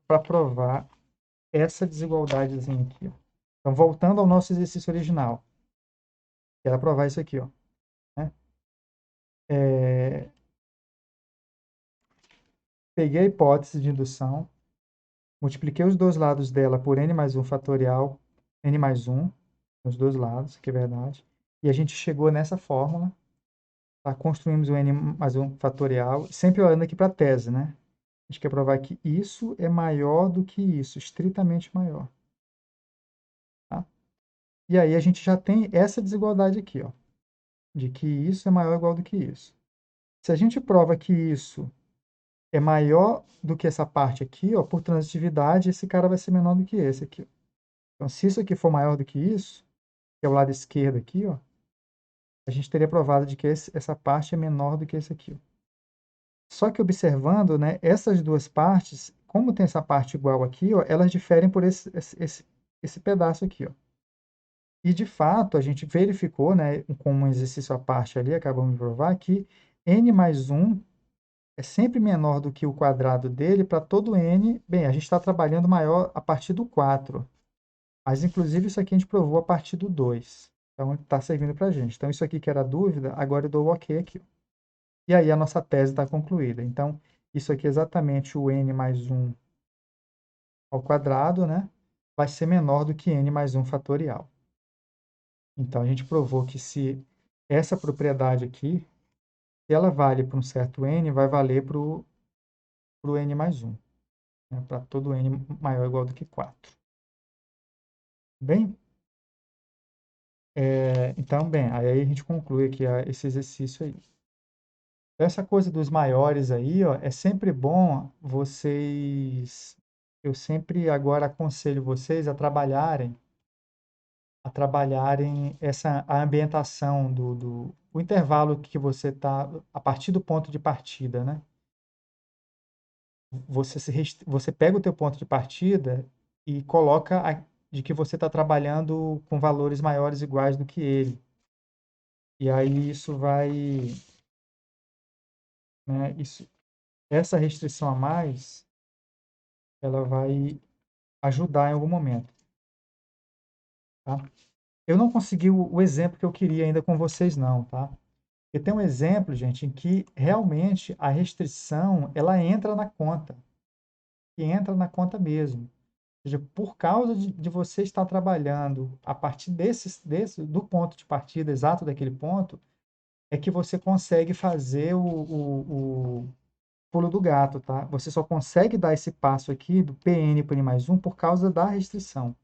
Speaker 1: Para provar essa desigualdadezinha aqui. Ó. Então, voltando ao nosso exercício original, que era provar isso aqui. Ó, né? Peguei a hipótese de indução, multipliquei os dois lados dela por n mais 1 fatorial, n mais 1, nos dois lados, que é verdade. E a gente chegou nessa fórmula, tá? Construímos o n mais 1 fatorial, sempre olhando aqui para a tese, né? A gente quer provar que isso é maior do que isso, estritamente maior. Tá? E aí a gente já tem essa desigualdade aqui, ó, de que isso é maior ou igual do que isso. Se a gente prova que isso é maior do que essa parte aqui, ó, por transitividade, esse cara vai ser menor do que esse aqui. Então, se isso aqui for maior do que isso, que é o lado esquerdo aqui, ó, a gente teria provado de que essa parte é menor do que esse aqui. Ó. Só que observando, né, essas duas partes, como tem essa parte igual aqui, ó, elas diferem por esse pedaço aqui. Ó. E, de fato, a gente verificou, né, com um exercício à parte ali, acabamos de provar, que n mais 1 é sempre menor do que o quadrado dele para todo n. Bem, a gente está trabalhando maior a partir do 4. Mas, inclusive, isso aqui a gente provou a partir do 2. Então, está servindo para a gente. Então, isso aqui que era dúvida, agora eu dou o OK aqui. E aí, a nossa tese está concluída. Então, isso aqui é exatamente o n mais 1 ao quadrado, né? Vai ser menor do que n mais 1 fatorial. Então, a gente provou que se essa propriedade aqui, se ela vale para um certo n, vai valer para o n mais 1. Né? Para todo n maior ou igual do que 4. Bem, então, bem, aí a gente conclui aqui esse exercício aí. Essa coisa dos maiores aí, ó, é sempre bom vocês. Eu sempre agora aconselho vocês a trabalharem a ambientação o intervalo que você está, a partir do ponto de partida, né? Você pega o teu ponto de partida e coloca de que você está trabalhando com valores maiores iguais do que ele. E aí isso vai, né, essa restrição a mais, ela vai ajudar em algum momento, tá? Eu não consegui o exemplo que eu queria ainda com vocês não, tá? Eu tenho um exemplo, gente, em que realmente a restrição, ela entra na conta, e entra na conta mesmo. Ou seja, por causa de você estar trabalhando a partir do ponto de partida exato daquele ponto, é que você consegue fazer o pulo do gato, tá? Você só consegue dar esse passo aqui do PN por N mais um por causa da restrição.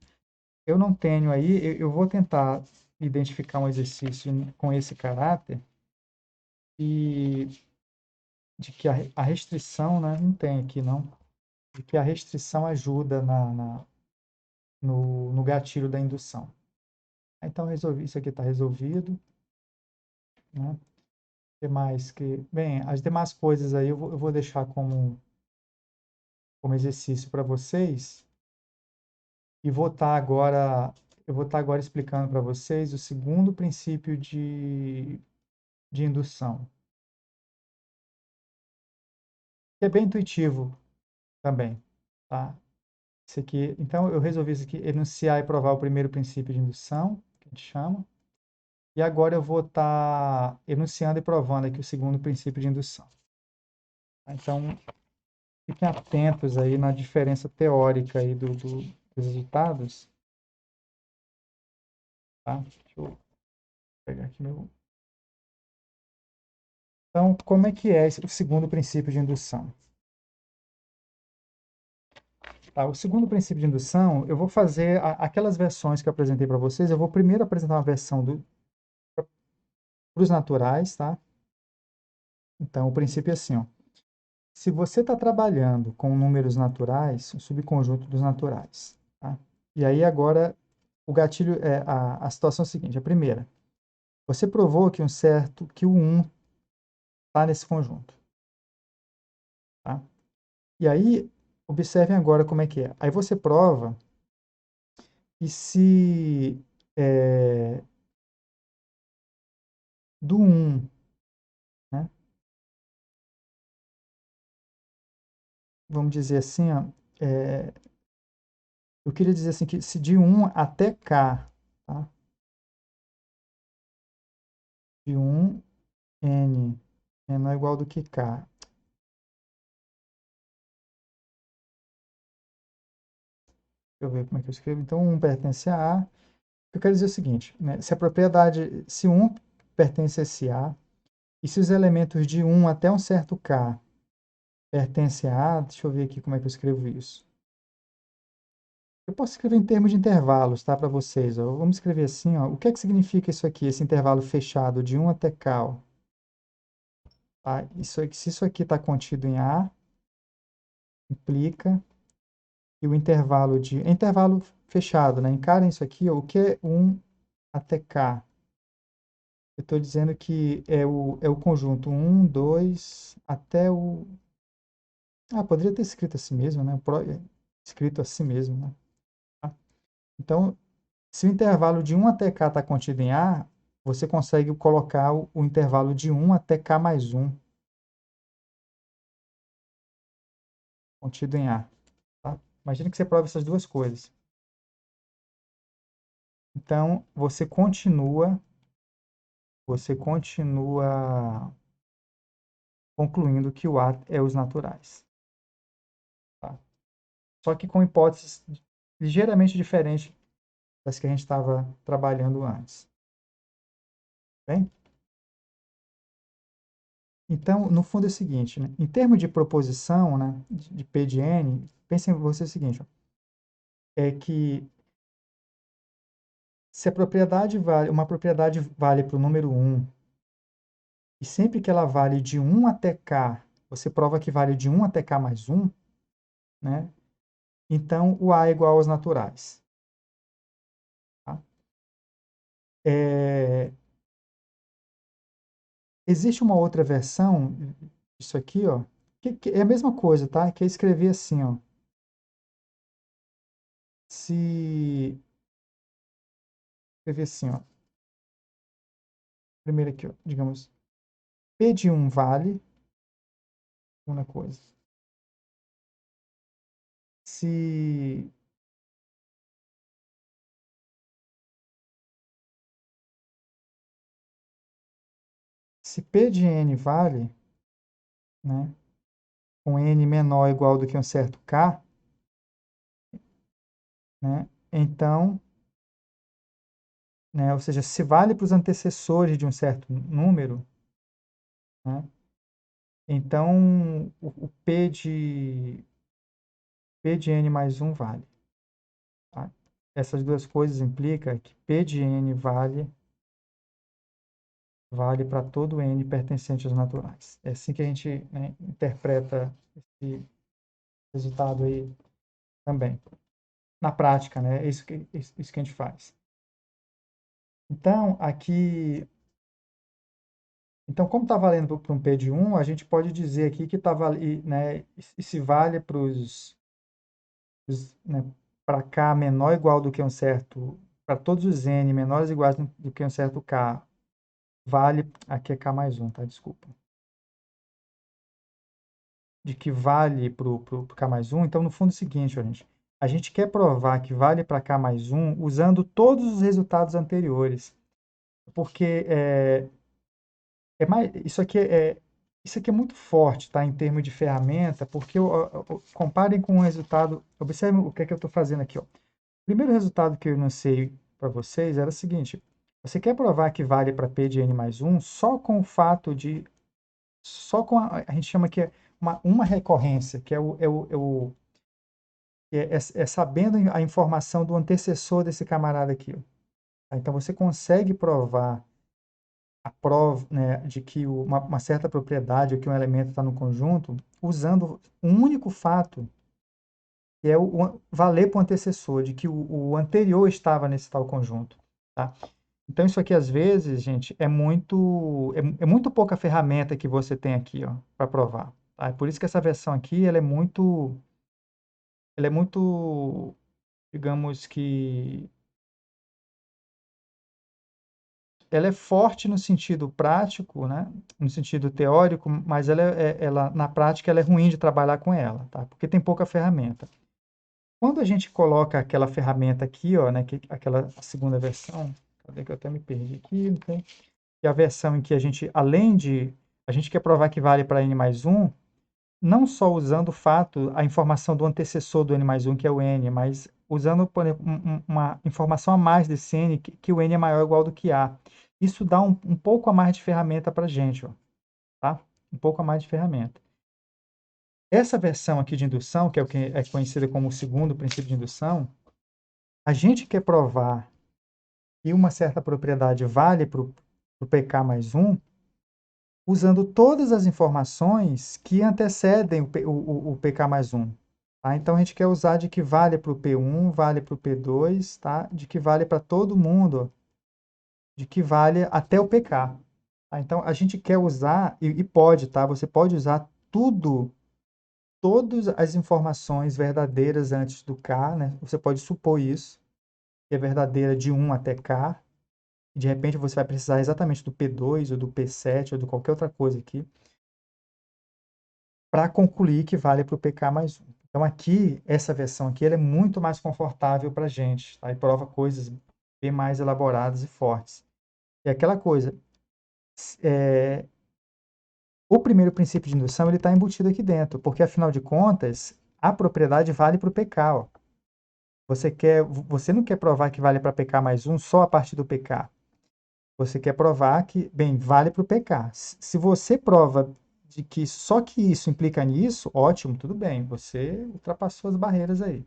Speaker 1: Eu não tenho aí, eu vou tentar identificar um exercício com esse caráter e de que a restrição, né, não tem aqui não, de que a restrição ajuda no gatilho da indução. Então, resolvi, isso aqui está resolvido, né? O que mais que... Bem, as demais coisas aí eu vou deixar como exercício para vocês e eu vou estar agora explicando para vocês o segundo princípio de indução, que é bem intuitivo também, tá? Isso aqui, então, eu resolvi isso aqui, enunciar e provar o primeiro princípio de indução, que a gente chama, e agora eu vou estar enunciando e provando aqui o segundo princípio de indução. Então, fiquem atentos aí na diferença teórica aí dos resultados, tá? Deixa eu pegar aqui meu... Então, como é que é o segundo princípio de indução? Tá, o segundo princípio de indução, eu vou fazer aquelas versões que eu apresentei para vocês, eu vou primeiro apresentar uma versão para os naturais, tá? Então, o princípio é assim, ó. Se você está trabalhando com números naturais, o subconjunto dos naturais, tá? E aí agora o gatilho a situação é a seguinte: a primeira, você provou que o 1 está nesse conjunto, tá? E aí observem agora como é que é. Aí você prova que se do 1, né? Vamos dizer assim, ó, é, eu queria dizer assim que se de 1 até k, tá? De 1 n menor ou igual do que k. Deixa eu ver como é que eu escrevo. Então, 1 pertence a A. Eu quero dizer o seguinte, né? Se 1 pertence a esse A, e se os elementos de 1 até um certo K pertencem a A, deixa eu ver aqui como é que eu escrevo isso. Eu posso escrever em termos de intervalos, tá, para vocês. Ó. Vamos escrever assim, ó. O que é que significa isso aqui, esse intervalo fechado de 1 até K? Ó? Tá? Se isso aqui está contido em A, implica que o intervalo é intervalo fechado, né? Encarem isso aqui, ó. O que é 1 até K? Eu estou dizendo que é o conjunto 1, 2, até o... Ah, poderia ter escrito assim mesmo, né? Escrito assim mesmo, né? Tá? Então, se o intervalo de 1 até k está contido em A, você consegue colocar o intervalo de 1 até k mais 1 contido em A. Tá? Imagina que você prova essas duas coisas. Então, você continua concluindo que o A é os naturais. Tá? Só que com hipóteses ligeiramente diferentes das que a gente estava trabalhando antes. Bem? Então, no fundo é o seguinte, né? Em termos de proposição, né, de P de N, pensem você o seguinte, ó, é que Se uma propriedade vale para o número 1, e sempre que ela vale de 1 até k, você prova que vale de 1 até k mais 1, né? Então, o A é igual aos naturais. Tá? Existe uma outra versão disso aqui, ó, que é a mesma coisa, tá? Que é escrever assim, ó. Se escrever assim, ó. Primeiro aqui, ó, digamos, P de 1 vale uma coisa. Se se P de n vale, né, com n menor ou igual do que um certo k, né, então, né, ou seja, se vale para os antecessores de um certo número, né, então o P de n mais 1 vale. Tá? Essas duas coisas implicam que P de n vale para todo n pertencente aos naturais. É assim que a gente, né, interpreta esse resultado aí também. Na prática, né? É isso que a gente faz. Então, aqui... Então, como está valendo para um P de 1, a gente pode dizer aqui que tá né, e se vale para os, né, para K menor ou igual do que um certo, para todos os N menores ou iguais do que um certo K, vale, aqui é K mais 1, tá? Desculpa. De que vale para o K mais 1, então, no fundo, é o seguinte, gente, a gente quer provar que vale para K mais 1 usando todos os resultados anteriores, porque isso aqui é muito forte, tá, em termos de ferramenta, porque comparem com o resultado, observe o que é que eu estou fazendo aqui, ó. O primeiro resultado que eu enunciei para vocês era o seguinte: você quer provar que vale para P de n mais 1 só com o fato de, só com a gente chama que é uma recorrência, que é sabendo a informação do antecessor desse camarada aqui, ó. Então você consegue provar a prova, né, de que uma certa propriedade ou que um elemento está no conjunto usando um único fato, que é o valer para o antecessor, de que o anterior estava nesse tal conjunto. Tá? Então, isso aqui, às vezes, gente, é muito pouca ferramenta que você tem aqui para provar. Tá? É por isso que essa versão aqui ela é muito, digamos que, ela é forte no sentido prático, né? No sentido teórico, mas ela, na prática ela é ruim de trabalhar com ela, tá? Porque tem pouca ferramenta. Quando a gente coloca aquela ferramenta aqui, ó, né, aquela segunda versão, cadê que eu até me perdi aqui, não tem? Que é a versão em que a gente, a gente quer provar que vale para n mais 1, não só usando o fato, a informação do antecessor do n mais 1, que é o n, mas usando, por exemplo, uma informação a mais desse n, que o n é maior ou igual do que a. Isso dá um pouco a mais de ferramenta para a gente, ó, tá? Um pouco a mais de ferramenta. Essa versão aqui de indução, que é o que é conhecida como o segundo princípio de indução, a gente quer provar que uma certa propriedade vale para o PK mais 1, usando todas as informações que antecedem o PK mais 1. Tá? Então, a gente quer usar de que vale para o P1, vale para o P2, tá? De que vale para todo mundo, de que vale até o PK. Tá? Então, a gente quer usar, e pode, tá? Você pode usar todas as informações verdadeiras antes do K, né? Você pode supor isso, que é verdadeira de 1 até K, e de repente você vai precisar exatamente do P2 ou do P7 ou de qualquer outra coisa aqui, para concluir que vale para o PK mais 1. Então aqui, essa versão aqui, ela é muito mais confortável para a gente, tá? E prova coisas bem mais elaboradas e fortes. E aquela coisa, o primeiro princípio de indução ele está embutido aqui dentro, porque afinal de contas, a propriedade vale para o PK. Ó. Você não quer provar que vale para PK mais 1 só a partir do PK. Você quer provar que, bem, vale para o PK. Se você prova de que só que isso implica nisso, ótimo, tudo bem, você ultrapassou as barreiras aí.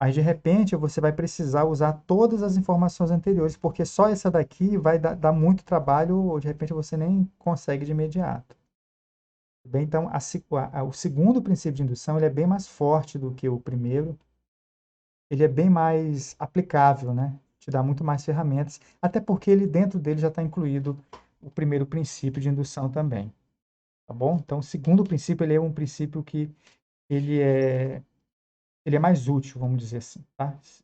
Speaker 1: Mas, de repente, você vai precisar usar todas as informações anteriores, porque só essa daqui vai dar muito trabalho, ou de repente você nem consegue de imediato. Bem, então, o segundo princípio de indução ele é bem mais forte do que o primeiro. Ele é bem mais aplicável, né? Te dá muito mais ferramentas, até porque ele dentro dele já está incluído o primeiro princípio de indução também, tá bom? Então, o segundo princípio ele é um princípio que ele é, ele é mais útil, vamos dizer assim, tá? Se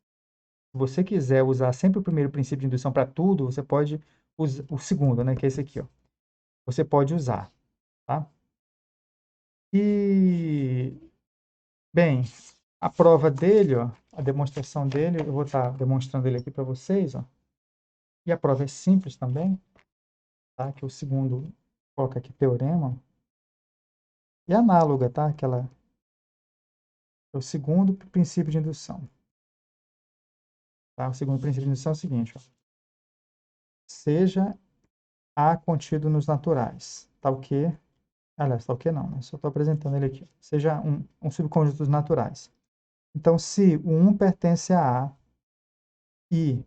Speaker 1: você quiser usar sempre o primeiro princípio de indução para tudo, você pode usar o segundo, né? Que é esse aqui, ó. Você pode usar, tá? E, bem, a prova dele, ó, a demonstração dele, eu vou estar demonstrando ele aqui para vocês, ó. E a prova é simples também, tá? Que o segundo coloca aqui teorema. E análoga, tá? Aquela é o segundo princípio de indução, tá? O segundo princípio de indução é o seguinte, ó. Seja A contido nos naturais, tal que, aliás, tal que não, né? Só estou apresentando ele aqui. Seja um subconjunto dos naturais. Então, se o 1 pertence a A e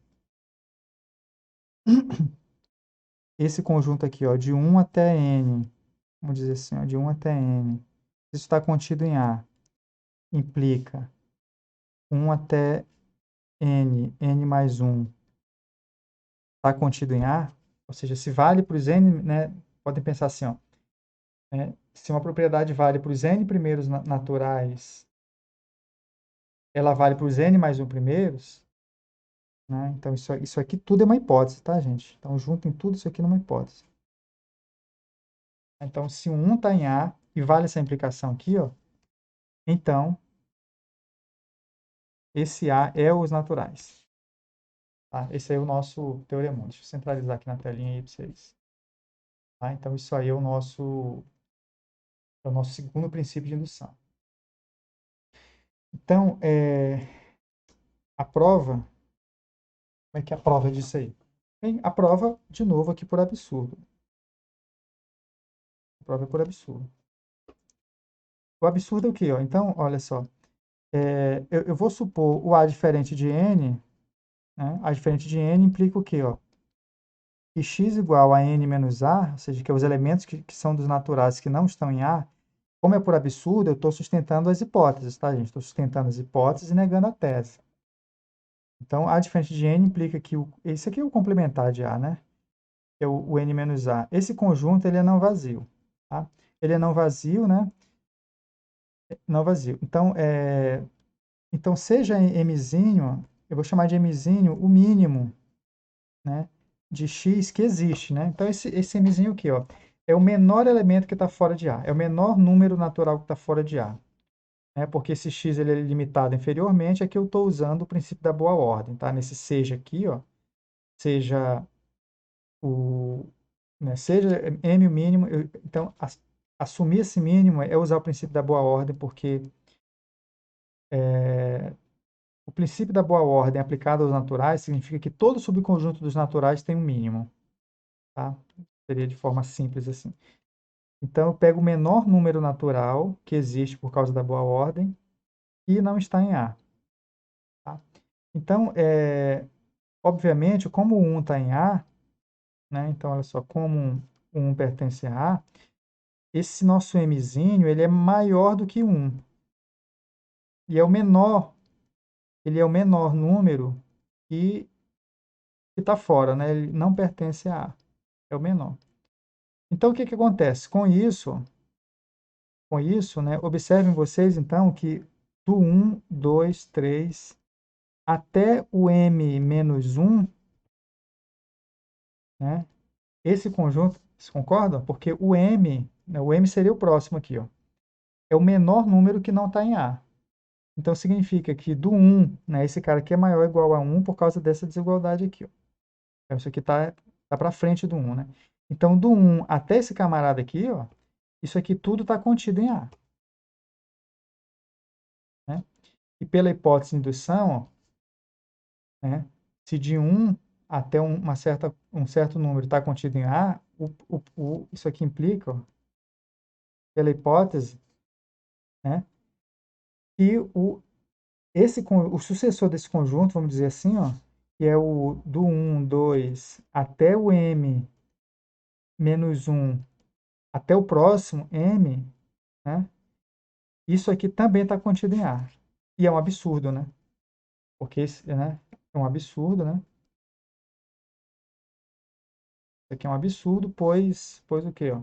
Speaker 1: esse conjunto aqui, ó, de 1 até N, vamos dizer assim, ó, de 1 até N, isso está contido em A, implica 1 até N mais 1 está contido em A, ou seja, se vale para os N, né, podem pensar assim, ó, né, se uma propriedade vale para os N primeiros naturais, ela vale para os N mais 1 primeiros, né, então isso aqui tudo é uma hipótese, tá, gente? Então, juntem tudo isso aqui numa hipótese. Então, se o 1 está em A e vale essa implicação aqui, ó, então, esse A é os naturais. Tá? Esse aí é o nosso teorema. Deixa eu centralizar aqui na telinha aí para vocês. Tá? Então, isso aí é o nosso segundo princípio de indução. Então, a prova, como é que é a prova disso aí? Bem, a prova, de novo, aqui por absurdo. A prova é por absurdo. O absurdo é o quê? Ó? Então, olha só. Eu vou supor o A diferente de N, né? A diferente de N implica o quê? Ó? Que x igual a N menos A, ou seja, que é os elementos que são dos naturais que não estão em A, como é por absurdo, eu estou sustentando as hipóteses, tá, gente? Estou sustentando as hipóteses e negando a tese. Então, A diferente de N implica que esse aqui é o complementar de A, né? É o N menos A. Esse conjunto, ele é não vazio, tá? Ele é não vazio, né? Não vazio. Então seja mzinho, eu vou chamar de mzinho o mínimo, né? De x que existe, né? Então, esse mzinho aqui, ó, é o menor elemento que está fora de A. É o menor número natural que está fora de A. Né? Porque esse x ele é limitado inferiormente, aqui eu estou usando o princípio da boa ordem, tá? Nesse seja aqui, ó, seja o, né, seja m o mínimo, então assumir esse mínimo é usar o princípio da boa ordem, porque o princípio da boa ordem aplicado aos naturais significa que todo subconjunto dos naturais tem um mínimo, tá? Seria de forma simples assim. Então, eu pego o menor número natural que existe por causa da boa ordem e não está em A. Tá? Então, obviamente, como o 1 está em A, né? Então, olha só, como o 1 pertence a A, esse nosso mzinho, ele é maior do que 1. E é o menor, ele é o menor número que está fora, né? Ele não pertence a A, é o menor. Então, o que acontece? Com isso, né? Observem vocês, então, que do 1, 2, 3, até o m menos 1, né? Esse conjunto, vocês concordam? Porque o m, né, o m seria o próximo aqui, ó, é o menor número que não está em A. Então, significa que do 1, né, esse cara aqui é maior ou igual a 1 por causa dessa desigualdade aqui. Ó. Então, isso aqui tá para frente do 1, né? Então, do 1 até esse camarada aqui, ó, isso aqui tudo está contido em A. Né? E pela hipótese de indução, ó, né, se de 1 até um certo número está contido em A, isso aqui implica, ó, pela hipótese, né, que O sucessor desse conjunto, vamos dizer assim, ó, que é o do 1, 2 até o m menos 1 até o próximo m, né? Isso aqui também está contido em A. E é um absurdo, né? Porque né, é um absurdo, né? Isso aqui é um absurdo, pois o quê? Ó?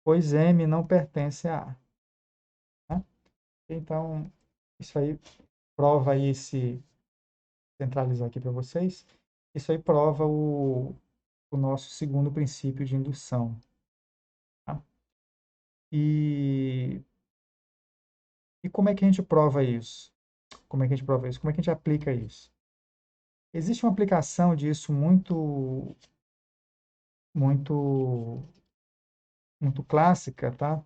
Speaker 1: Pois M não pertence a A. Né? Então, isso aí prova aí, se centralizar aqui para vocês, isso aí prova o nosso segundo princípio de indução. Tá? E, e como é que a gente prova isso? Como é que a gente prova isso? Como é que a gente aplica isso? Existe uma aplicação disso muito, muito clássica, tá?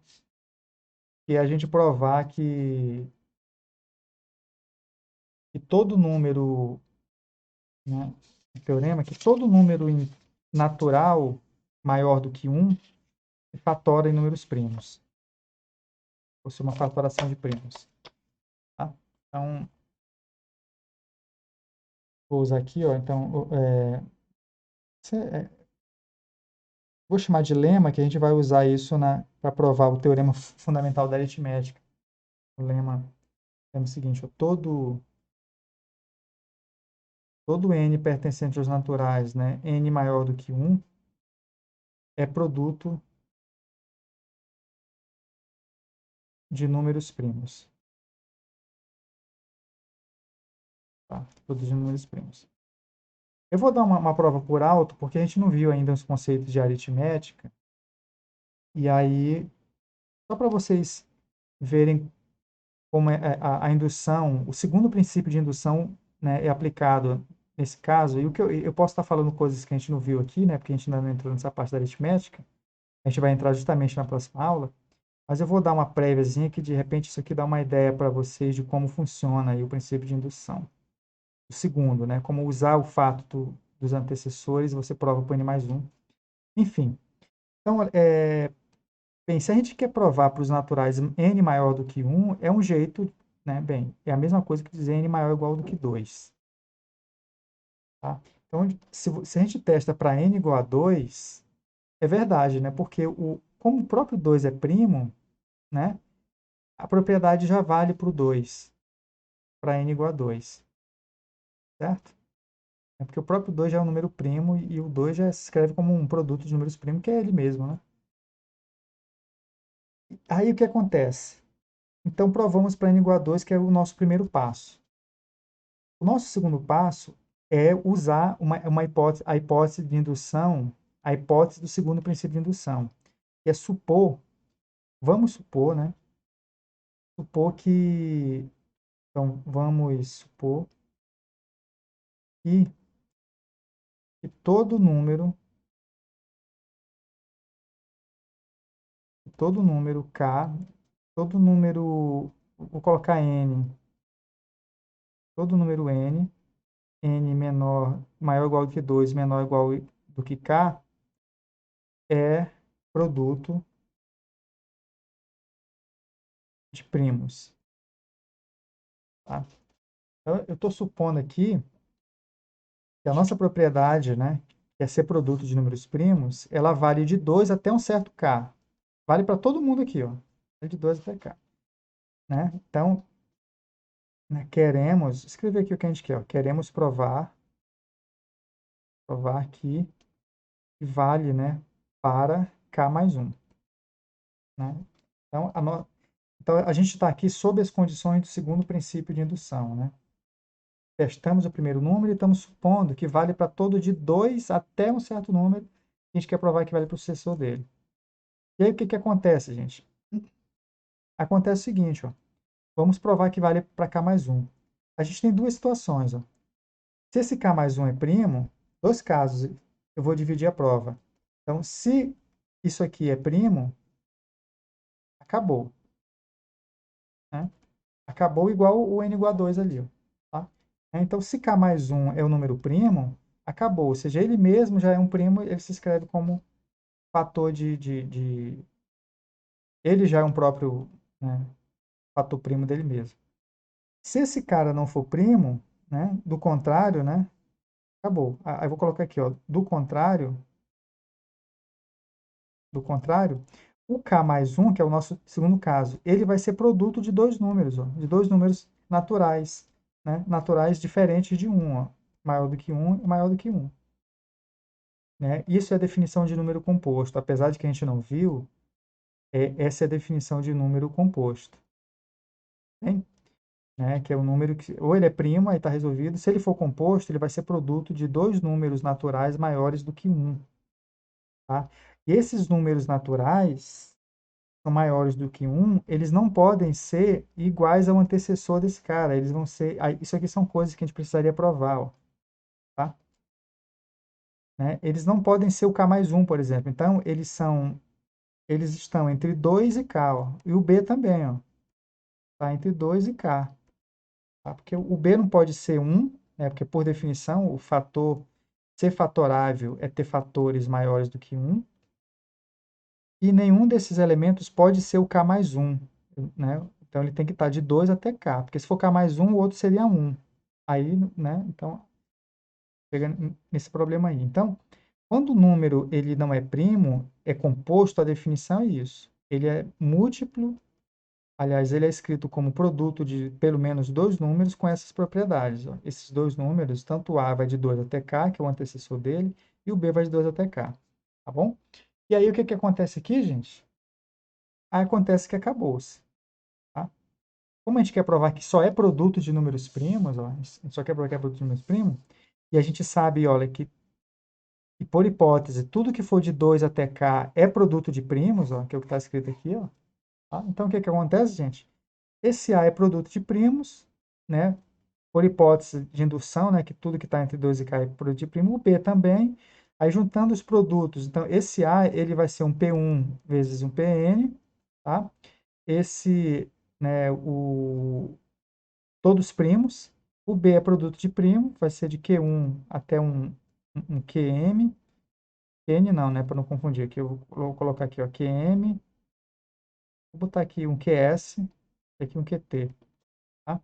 Speaker 1: Que é a gente provar que todo número, né, o teorema, que todo número natural maior do que 1 fatora em números primos, ou seja, uma fatoração de primos. Tá? Então, vou usar aqui, ó, então, vou chamar de lema, que a gente vai usar isso para provar o teorema fundamental da aritmética. O lema é o seguinte, ó, todo n pertencente aos naturais, né, n maior do que 1, é produto de números primos. Tá? Produto de números primos. Eu vou dar uma prova por alto, porque a gente não viu ainda os conceitos de aritmética. E aí, só para vocês verem como é a indução, o segundo princípio de indução, né, é aplicado nesse caso. E o que eu posso estar falando coisas que a gente não viu aqui, né, porque a gente ainda não entrou nessa parte da aritmética. A gente vai entrar justamente na próxima aula. Mas eu vou dar uma préviazinha que, de repente, isso aqui dá uma ideia para vocês de como funciona aí o princípio de indução. O segundo, né, como usar o fato dos antecessores, você prova por n mais 1. Enfim, então, bem, se a gente quer provar para os naturais n maior do que 1, é um jeito, né? Bem, é a mesma coisa que dizer n maior ou igual do que 2. Tá? Então, se a gente testa para n igual a 2, é verdade, né? Porque como o próprio 2 é primo, né? A propriedade já vale para o 2, para n igual a 2, certo? É porque o próprio 2 já é um número primo e o 2 já se escreve como um produto de números primos, que é ele mesmo, né? Aí o que acontece? Então, provamos para n igual a 2, que é o nosso primeiro passo. O nosso segundo passo é usar uma hipótese, a hipótese de indução, a hipótese do segundo princípio de indução, que é vamos supor, né? Supor que, então, vamos supor que, que todo número k, todo número, vou colocar n, todo número n menor, maior ou igual do que 2, menor ou igual do que k, é produto de primos. Tá? Então, eu estou supondo aqui que a nossa propriedade, né, que é ser produto de números primos, ela vale de 2 até um certo k. Vale para todo mundo aqui, ó. Vale de 2 até k. Né? Então, né, escrever aqui o que a gente quer, ó. Queremos provar que vale, né, para k mais 1. Né? Então, então, a gente está aqui sob as condições do segundo princípio de indução, né? Testamos o primeiro número e estamos supondo que vale para todo de 2 até um certo número. A gente quer provar que vale para o sucessor dele. E aí, o que, que acontece, gente? Acontece o seguinte, ó. Vamos provar que vale para k mais 1. A gente tem duas situações, ó. Se esse k mais 1 é primo, dois casos, eu vou dividir a prova. Então, se isso aqui é primo, acabou. Né? Acabou igual o n igual a 2 ali, ó. Tá? Então, se k mais 1 é o número primo, acabou. Ou seja, ele mesmo já é um primo, ele se escreve como fator ele já é um próprio, né, fator primo dele mesmo. Se esse cara não for primo, né, do contrário, né, acabou. Aí eu vou colocar aqui, ó, do contrário, o k mais 1, que é o nosso segundo caso, ele vai ser produto de dois números, ó, de dois números naturais, né, naturais diferentes de 1, ó, maior do que 1 e maior do que 1. Né? Isso é a definição de número composto. Apesar de que a gente não viu, essa é a definição de número composto. Hein? Né? Que é o número que, ou ele é primo, aí está resolvido. Se ele for composto, ele vai ser produto de dois números naturais maiores do que 1. Tá? E esses números naturais, são maiores do que 1, eles não podem ser iguais ao antecessor desse cara. Eles vão ser. Isso aqui são coisas que a gente precisaria provar. Ó, tá? Né? Eles não podem ser o k mais 1, por exemplo. Então, eles estão entre 2 e k, ó. E o b também, ó. Está entre 2 e k. Tá? Porque o b não pode ser 1, né? Porque, por definição, o fator ser fatorável é ter fatores maiores do que 1. E nenhum desses elementos pode ser o k mais 1, né? Então, ele tem que estar de 2 até k. Porque se for k mais 1, o outro seria 1. Aí, né? Então, chega nesse problema aí. Então, quando o número ele não é primo, é composto, a definição é isso. Ele é múltiplo. Aliás, ele é escrito como produto de pelo menos dois números com essas propriedades. Ó. Esses dois números, tanto o A vai de 2 até K, que é o antecessor dele, e o B vai de 2 até K. Tá bom? E aí, o que acontece aqui, gente? Aí acontece que acabou-se. Tá? Como a gente quer provar que só é produto de números primos, ó, a gente só quer provar que é produto de números primos, e a gente sabe, olha, que por hipótese, tudo que for de 2 até K é produto de primos, ó, que é o que está escrito aqui. Ó, tá? Então, o que acontece, gente? Esse A é produto de primos, né? Por hipótese de indução, né? Que tudo que está entre 2 e K é produto de primo. O B também. Aí, juntando os produtos, então, esse A ele vai ser um P1 vezes um PN, tá? Esse, né, todos primos. O B é produto de primo, vai ser de Q1 até um QM. QN não, né? Para não confundir aqui, eu vou colocar aqui, ó, QM. Vou botar aqui um QS, aqui um QT, tá?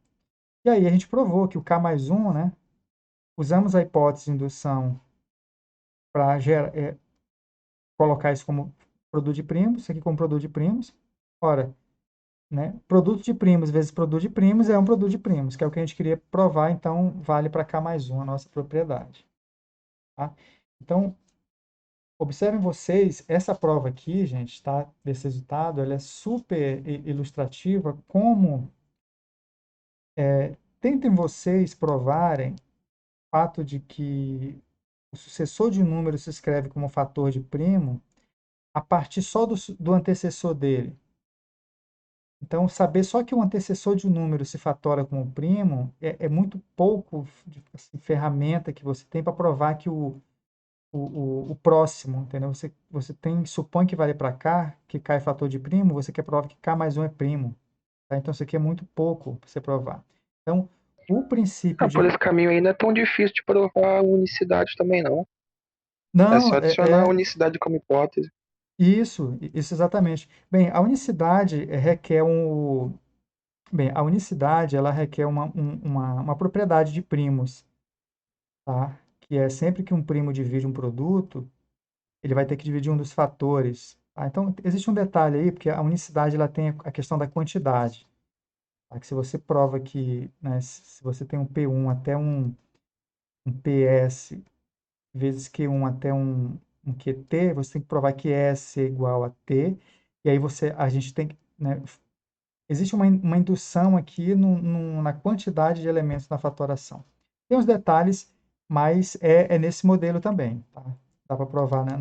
Speaker 1: E aí a gente provou que o K mais 1, né? Usamos a hipótese de indução para colocar isso como produto de primos, isso aqui como produto de primos. Ora, né? Produto de primos vezes produto de primos é um produto de primos, que é o que a gente queria provar, então vale para K mais 1 a nossa propriedade. Tá? Então, observem vocês, essa prova aqui, gente, tá? Desse resultado, ela é super ilustrativa, como tentem vocês provarem o fato de que o sucessor de um número se escreve como fator de primo a partir só do antecessor dele. Então, saber só que o antecessor de um número se fatora como primo é muito pouco assim, ferramenta que você tem para provar que o próximo, entendeu? Você supõe que vale para K, que K é fator de primo, você quer provar que K mais 1 é primo. Tá? Então, isso aqui é muito pouco para você provar. Então, o princípio
Speaker 2: Ah, por
Speaker 1: de...
Speaker 2: esse caminho aí não é tão difícil de provar a unicidade também, não. É
Speaker 1: Não,
Speaker 2: só adicionar a unicidade como hipótese.
Speaker 1: isso exatamente. Bem, a unicidade requer Bem, a unicidade ela requer uma propriedade de primos, tá? Que é sempre que um primo divide um produto, ele vai ter que dividir um dos fatores. Tá? Então, existe um detalhe aí, porque a unicidade ela tem a questão da quantidade. Tá? Que se você prova que, né, se você tem um P1 até um PS vezes Q1 até um QT, você tem que provar que S é igual a T, e aí a gente tem que, né, existe uma indução aqui na quantidade de elementos na fatoração. Tem os detalhes, mas é nesse modelo também. Tá? Dá para provar, né,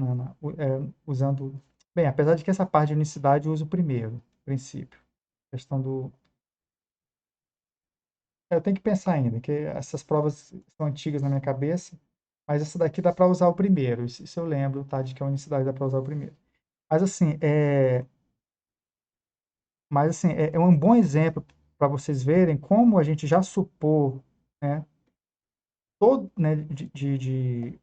Speaker 1: usando... Bem, apesar de que essa parte de unicidade eu uso o primeiro princípio. A questão do... Eu tenho que pensar ainda, que essas provas são antigas na minha cabeça, mas essa daqui dá para usar o primeiro. Isso eu lembro, tá? De que a unicidade dá para usar o primeiro. Mas assim, é um bom exemplo para vocês verem como a gente já supor, né, né, de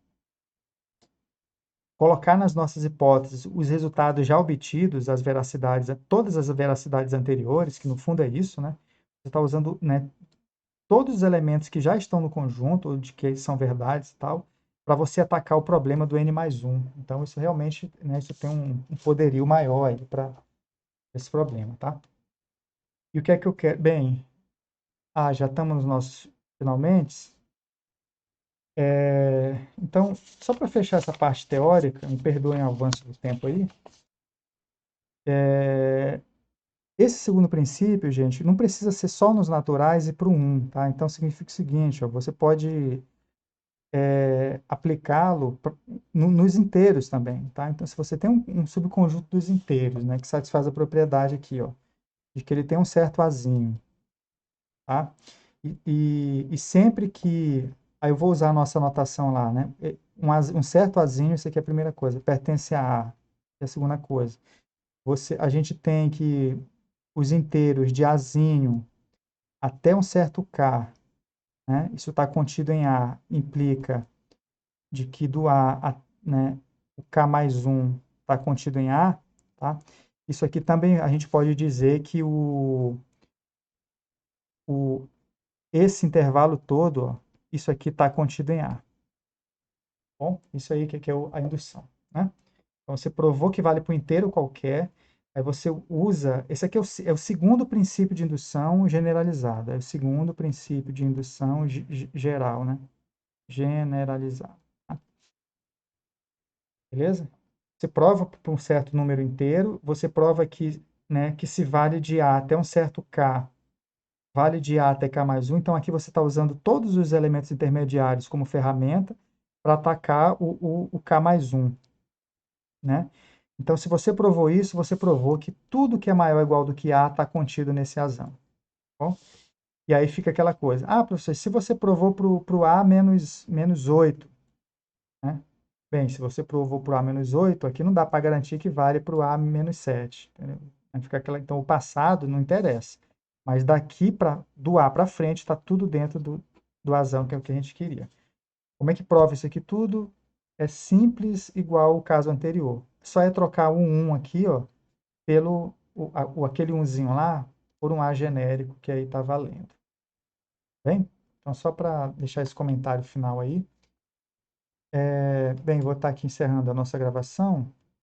Speaker 1: colocar nas nossas hipóteses os resultados já obtidos, as veracidades, todas as veracidades anteriores, que no fundo é isso, né? Você está usando, né, todos os elementos que já estão no conjunto, ou de que são verdades e tal, para você atacar o problema do n mais 1. Então, isso realmente, né, isso tem um poderio maior para esse problema, tá? E o que é que eu quero? Bem, já estamos nos nossos finalmente. Então, só para fechar essa parte teórica, me perdoem o avanço do tempo aí, esse segundo princípio, gente, não precisa ser só nos naturais e para o 1, tá? Então, significa o seguinte, ó, você pode aplicá-lo nos inteiros também, tá? Então, se você tem um subconjunto dos inteiros, né, que satisfaz a propriedade aqui, ó, de que ele tem um certo azinho, tá? E sempre que... Aí eu vou usar a nossa anotação lá, né? Um certo azinho, isso aqui é a primeira coisa, pertence a A, é a segunda coisa. A gente tem que os inteiros de azinho até um certo K, né? Isso está contido em A, implica de que do né, o K mais 1 está contido em A, tá? Isso aqui também a gente pode dizer que esse intervalo todo, ó, isso aqui está contido em A. Bom, isso aí que é a indução, né? Então, você provou que vale para um inteiro qualquer, aí você usa... Esse aqui é o segundo princípio de indução generalizado, é o segundo princípio de indução geral, né? Generalizado. Tá? Beleza? Você prova para um certo número inteiro, você prova que, né, que se vale de A até um certo K, vale de A até K mais 1, então aqui você está usando todos os elementos intermediários como ferramenta para atacar o K mais 1, né? Então, se você provou isso, você provou que tudo que é maior ou igual do que A está contido nesse Azão. Tá bom? E aí fica aquela coisa. Professor, se você provou para o A menos 8, né? Bem, se você provou para o A menos 8, aqui não dá para garantir que vale para o A menos 7. Entendeu? Aí fica então, o passado não interessa. Mas do A para frente, está tudo dentro do Azão, que é o que a gente queria. Como é que prova isso aqui tudo? É simples, igual o caso anterior. Só é trocar o 1 aqui, ó, pelo aquele 1zinho lá, por um A genérico, que aí está valendo. Bem? Então, só para deixar esse comentário final aí. Bem, vou estar aqui encerrando a nossa gravação.